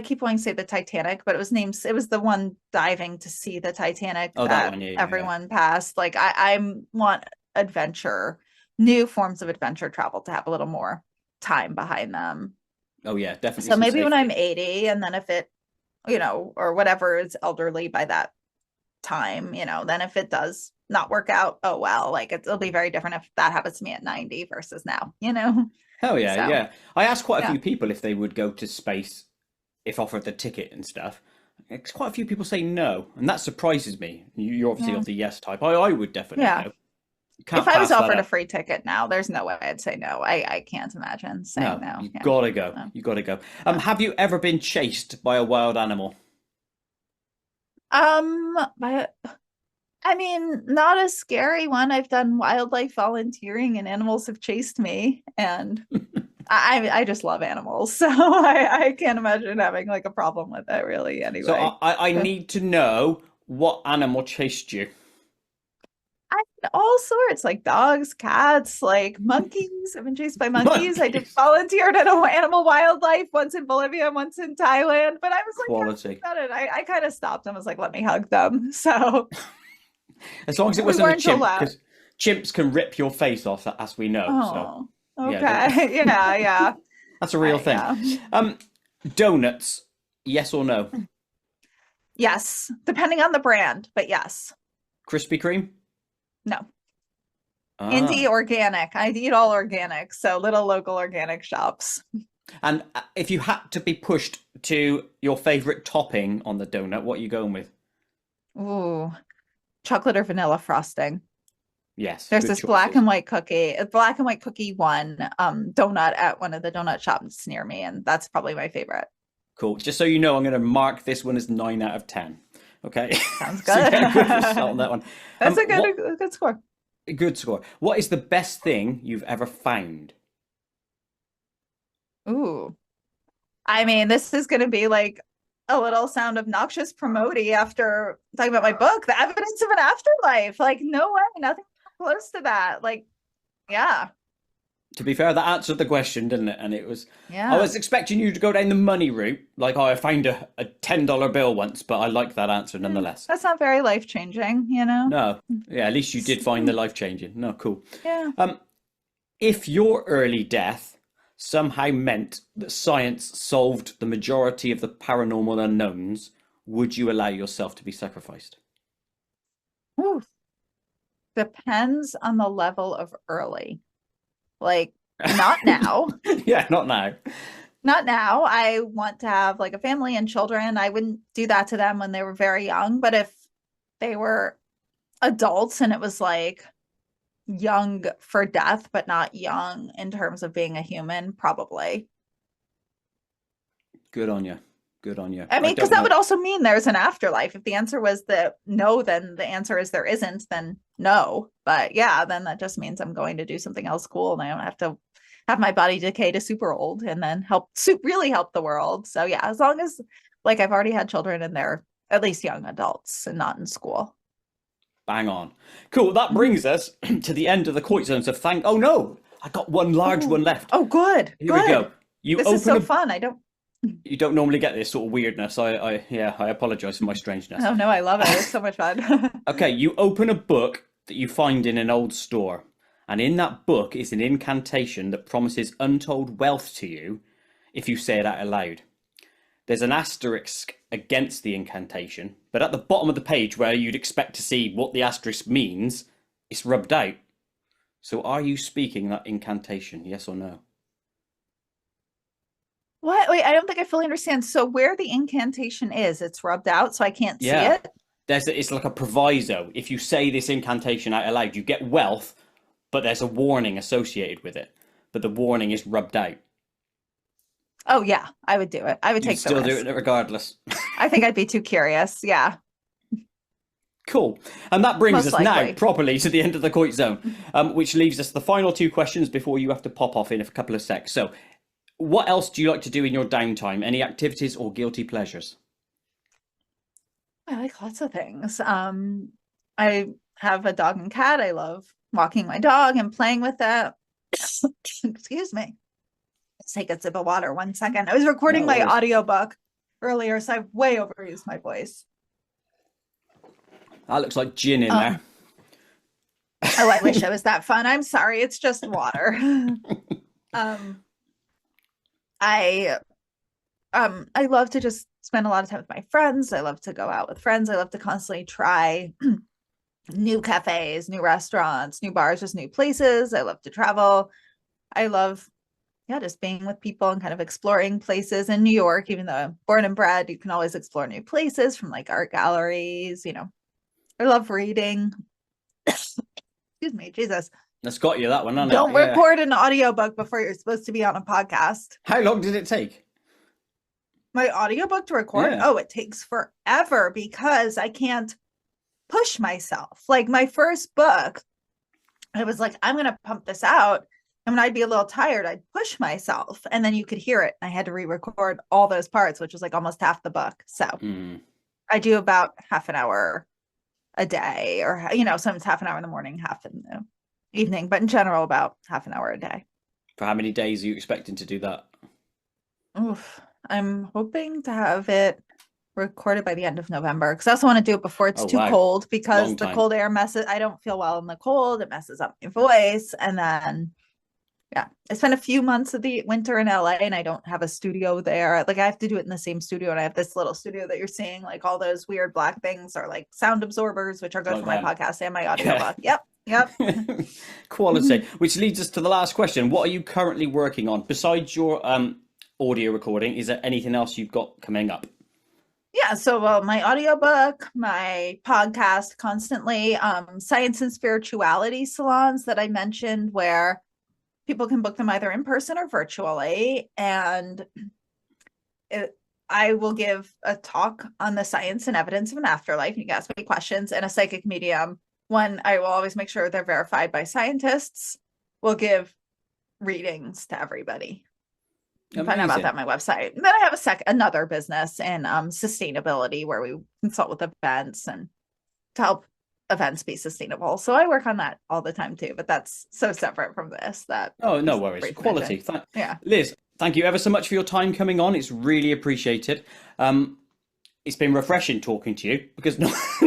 keep wanting to say the Titanic, but it was the one diving to see the Titanic that one, everyone passed. Like I want adventure, new forms of adventure travel to have a little more time behind them. Oh yeah, definitely. So maybe when I'm 80, and then if it, or whatever is elderly by that time, then if it does not work out, oh well, like it'll be very different if that happens to me at 90 versus now, Hell yeah, yeah. I asked quite a few people if they would go to space if offered the ticket and stuff. Quite a few people say no, and that surprises me. You're obviously of the yes type. I would definitely go. If I was offered a free ticket now, there's no way I'd say no. I can't imagine saying no. You gotta go. You gotta go. Have you ever been chased by a wild animal? Not a scary one. I've done wildlife volunteering and animals have chased me, and I just love animals. So I can't imagine having like a problem with it really anyway. So I need to know what animal chased you. All sorts, like dogs, cats, like monkeys. I've been chased by monkeys. I did volunteered at animal wildlife once in Bolivia, once in Thailand. But I was like, quality. I kind of stopped and was like, let me hug them. So as long as it wasn't a chimp, because chimps can rip your face off, as we know. Oh, so okay. Yeah. That's a real thing. Yeah. Donuts, yes or no? Yes, depending on the brand, but yes. Krispy Kreme? No. Indie organic. I eat all organic, so little local organic shops. And if you had to be pushed to your favorite topping on the donut, what are you going with? Ooh, chocolate or vanilla frosting. Yes. There's this black and white cookie one donut at one of the donut shops near me, and that's probably my favorite. Cool. Just so you know, I'm going to mark this one as 9 out of 10. Okay. Sounds good. So good result on that one. That's a good score. Good score. What is the best thing you've ever found? Ooh. I mean, this is going to be like a little sound obnoxious promotey after talking about my book, The Evidence of an Afterlife. Like, no way, nothing close to that. Like, yeah, To be fair, that answered the question, didn't it? And it was, I yeah. was expecting you to go down the money route, like, oh, I found a $10 bill once, but I like that answer nonetheless. That's not very life changing, you know? No, yeah, at least you did find the life changing. No, cool. Yeah. Um, if your early death somehow meant that science solved the majority of the paranormal unknowns, would you allow yourself to be sacrificed? Ooh. Depends on the level of early. Like, not now. Yeah, not now. Not now. I want to have like a family and children. I wouldn't do that to them when they were very young. But if they were adults and it was like young for death, but not young in terms of being a human, probably. Good on you. Good on you. I I mean, because don't that know. would also mean there's an afterlife. If the answer was the no, then the answer is there isn't, then no. But yeah, then that just means I'm going to do something else cool and I don't have to have my body decay to super old and then really help the world. So yeah, as long as like I've already had children and they're at least young adults and not in school. Bang on. Cool. That brings us to the end of the Koit zone. So thank. Oh no, I got one large Oh, one left. oh, good. Here we Good. go. You This is open so a. fun. I don't. You don't normally get this sort of weirdness. I apologize for my strangeness. Oh no, I love it. It's so much fun. Okay, you open a book that you find in an old store, and in that book is an incantation that promises untold wealth to you if you say it out aloud. There's an asterisk against the incantation, but at the bottom of the page where you'd expect to see what the asterisk means, it's rubbed out. So are you speaking that incantation, yes or no? What? Wait, I don't think I fully understand. So where the incantation is, it's rubbed out, so I can't see Yeah. it. It's like a proviso. If you say this incantation out aloud, you get wealth, but there's a warning associated with it. But the warning is rubbed out. Oh yeah, I would do it. I would You'd take the still do risk. it regardless. I think I'd be too curious. Yeah, Cool. And that brings most us now likely. properly to the end of the Koit zone, which leaves us the final two questions before you have to pop off in a couple of secs. So, what else do you like to do in your downtime? Any activities or guilty pleasures? I like lots of things. I have a dog and cat. I love walking my dog and playing with it. Excuse me. Let's take a sip of water 1 second. I was recording No my worries. audiobook earlier, so I've way overused my voice. That looks like gin in Um, there. oh, I wish it was that fun. I'm sorry, it's just water. um, I I love to just spend a lot of time with my friends. I love to go out with friends. I love to constantly try new cafes, new restaurants, new bars, just new places. I love to travel. I love, yeah, just being with people and kind of exploring places in New York. Even though I'm born and bred, you can always explore new places from like art galleries. I love reading. Excuse me, Jesus. That's got you that one, hasn't Don't it? Yeah. record an audiobook before you're supposed to be on a podcast. How long did it take? My audiobook to record? Yeah. Oh, it takes forever because I can't push myself. Like my first book, I was like, I'm going to pump this out. And when I'd be a little tired, I'd push myself and then you could hear it. I had to re-record all those parts, which was like almost half the book. So I do about half an hour a day or, sometimes half an hour in the morning, half in the evening, but in general, about half an hour a day. For how many days are you expecting to do that? Oof. I'm hoping to have it recorded by the end of November because I also want to do it before it's too wow. cold because Long the time. cold air messes. I don't feel well in the cold. It messes up my voice. And then, yeah, I spent a few months of the winter in LA and I don't have a studio there. Like I have to do it in the same studio. And I have this little studio that you're seeing, like all those weird black things are like sound absorbers, which are good Like for my them. podcast and my audiobook. Yep. Quality. Which leads us to the last question. What are you currently working on besides your audio recording? Is there anything else you've got coming up? Yeah, so my audiobook, my podcast constantly, science and spirituality salons that I mentioned where people can book them either in person or virtually. And I will give a talk on the science and evidence of an afterlife. You can ask me questions, and a psychic medium. One, I will always make sure they're verified by scientists, will give readings to everybody. You can find out about that on my website. And then I have another business in sustainability where we consult with events and to help events be sustainable. So I work on that all the time too, but that's so separate from this. No worries. Quality. Liz, thank you ever so much for your time coming on. It's really appreciated. It's been refreshing talking to you because it's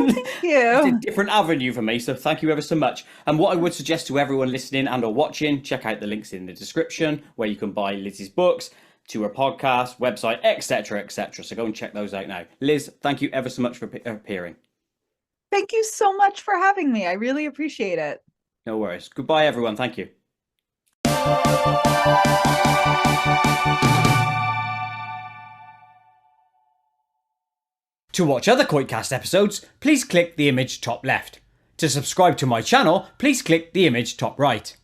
a different avenue for me. So thank you ever so much. And what I would suggest to everyone listening and or watching, check out the links in the description where you can buy Liz's books, to her podcast, website, etc., etc. So go and check those out now. Liz, thank you ever so much for appearing. Thank you so much for having me. I really appreciate it. No worries. Goodbye, everyone. Thank you. To watch other KoitCast episodes, please click the image top left. To subscribe to my channel, please click the image top right.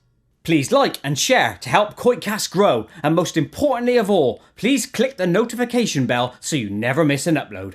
Please like and share to help KoitCast grow, and most importantly of all, please click the notification bell so you never miss an upload.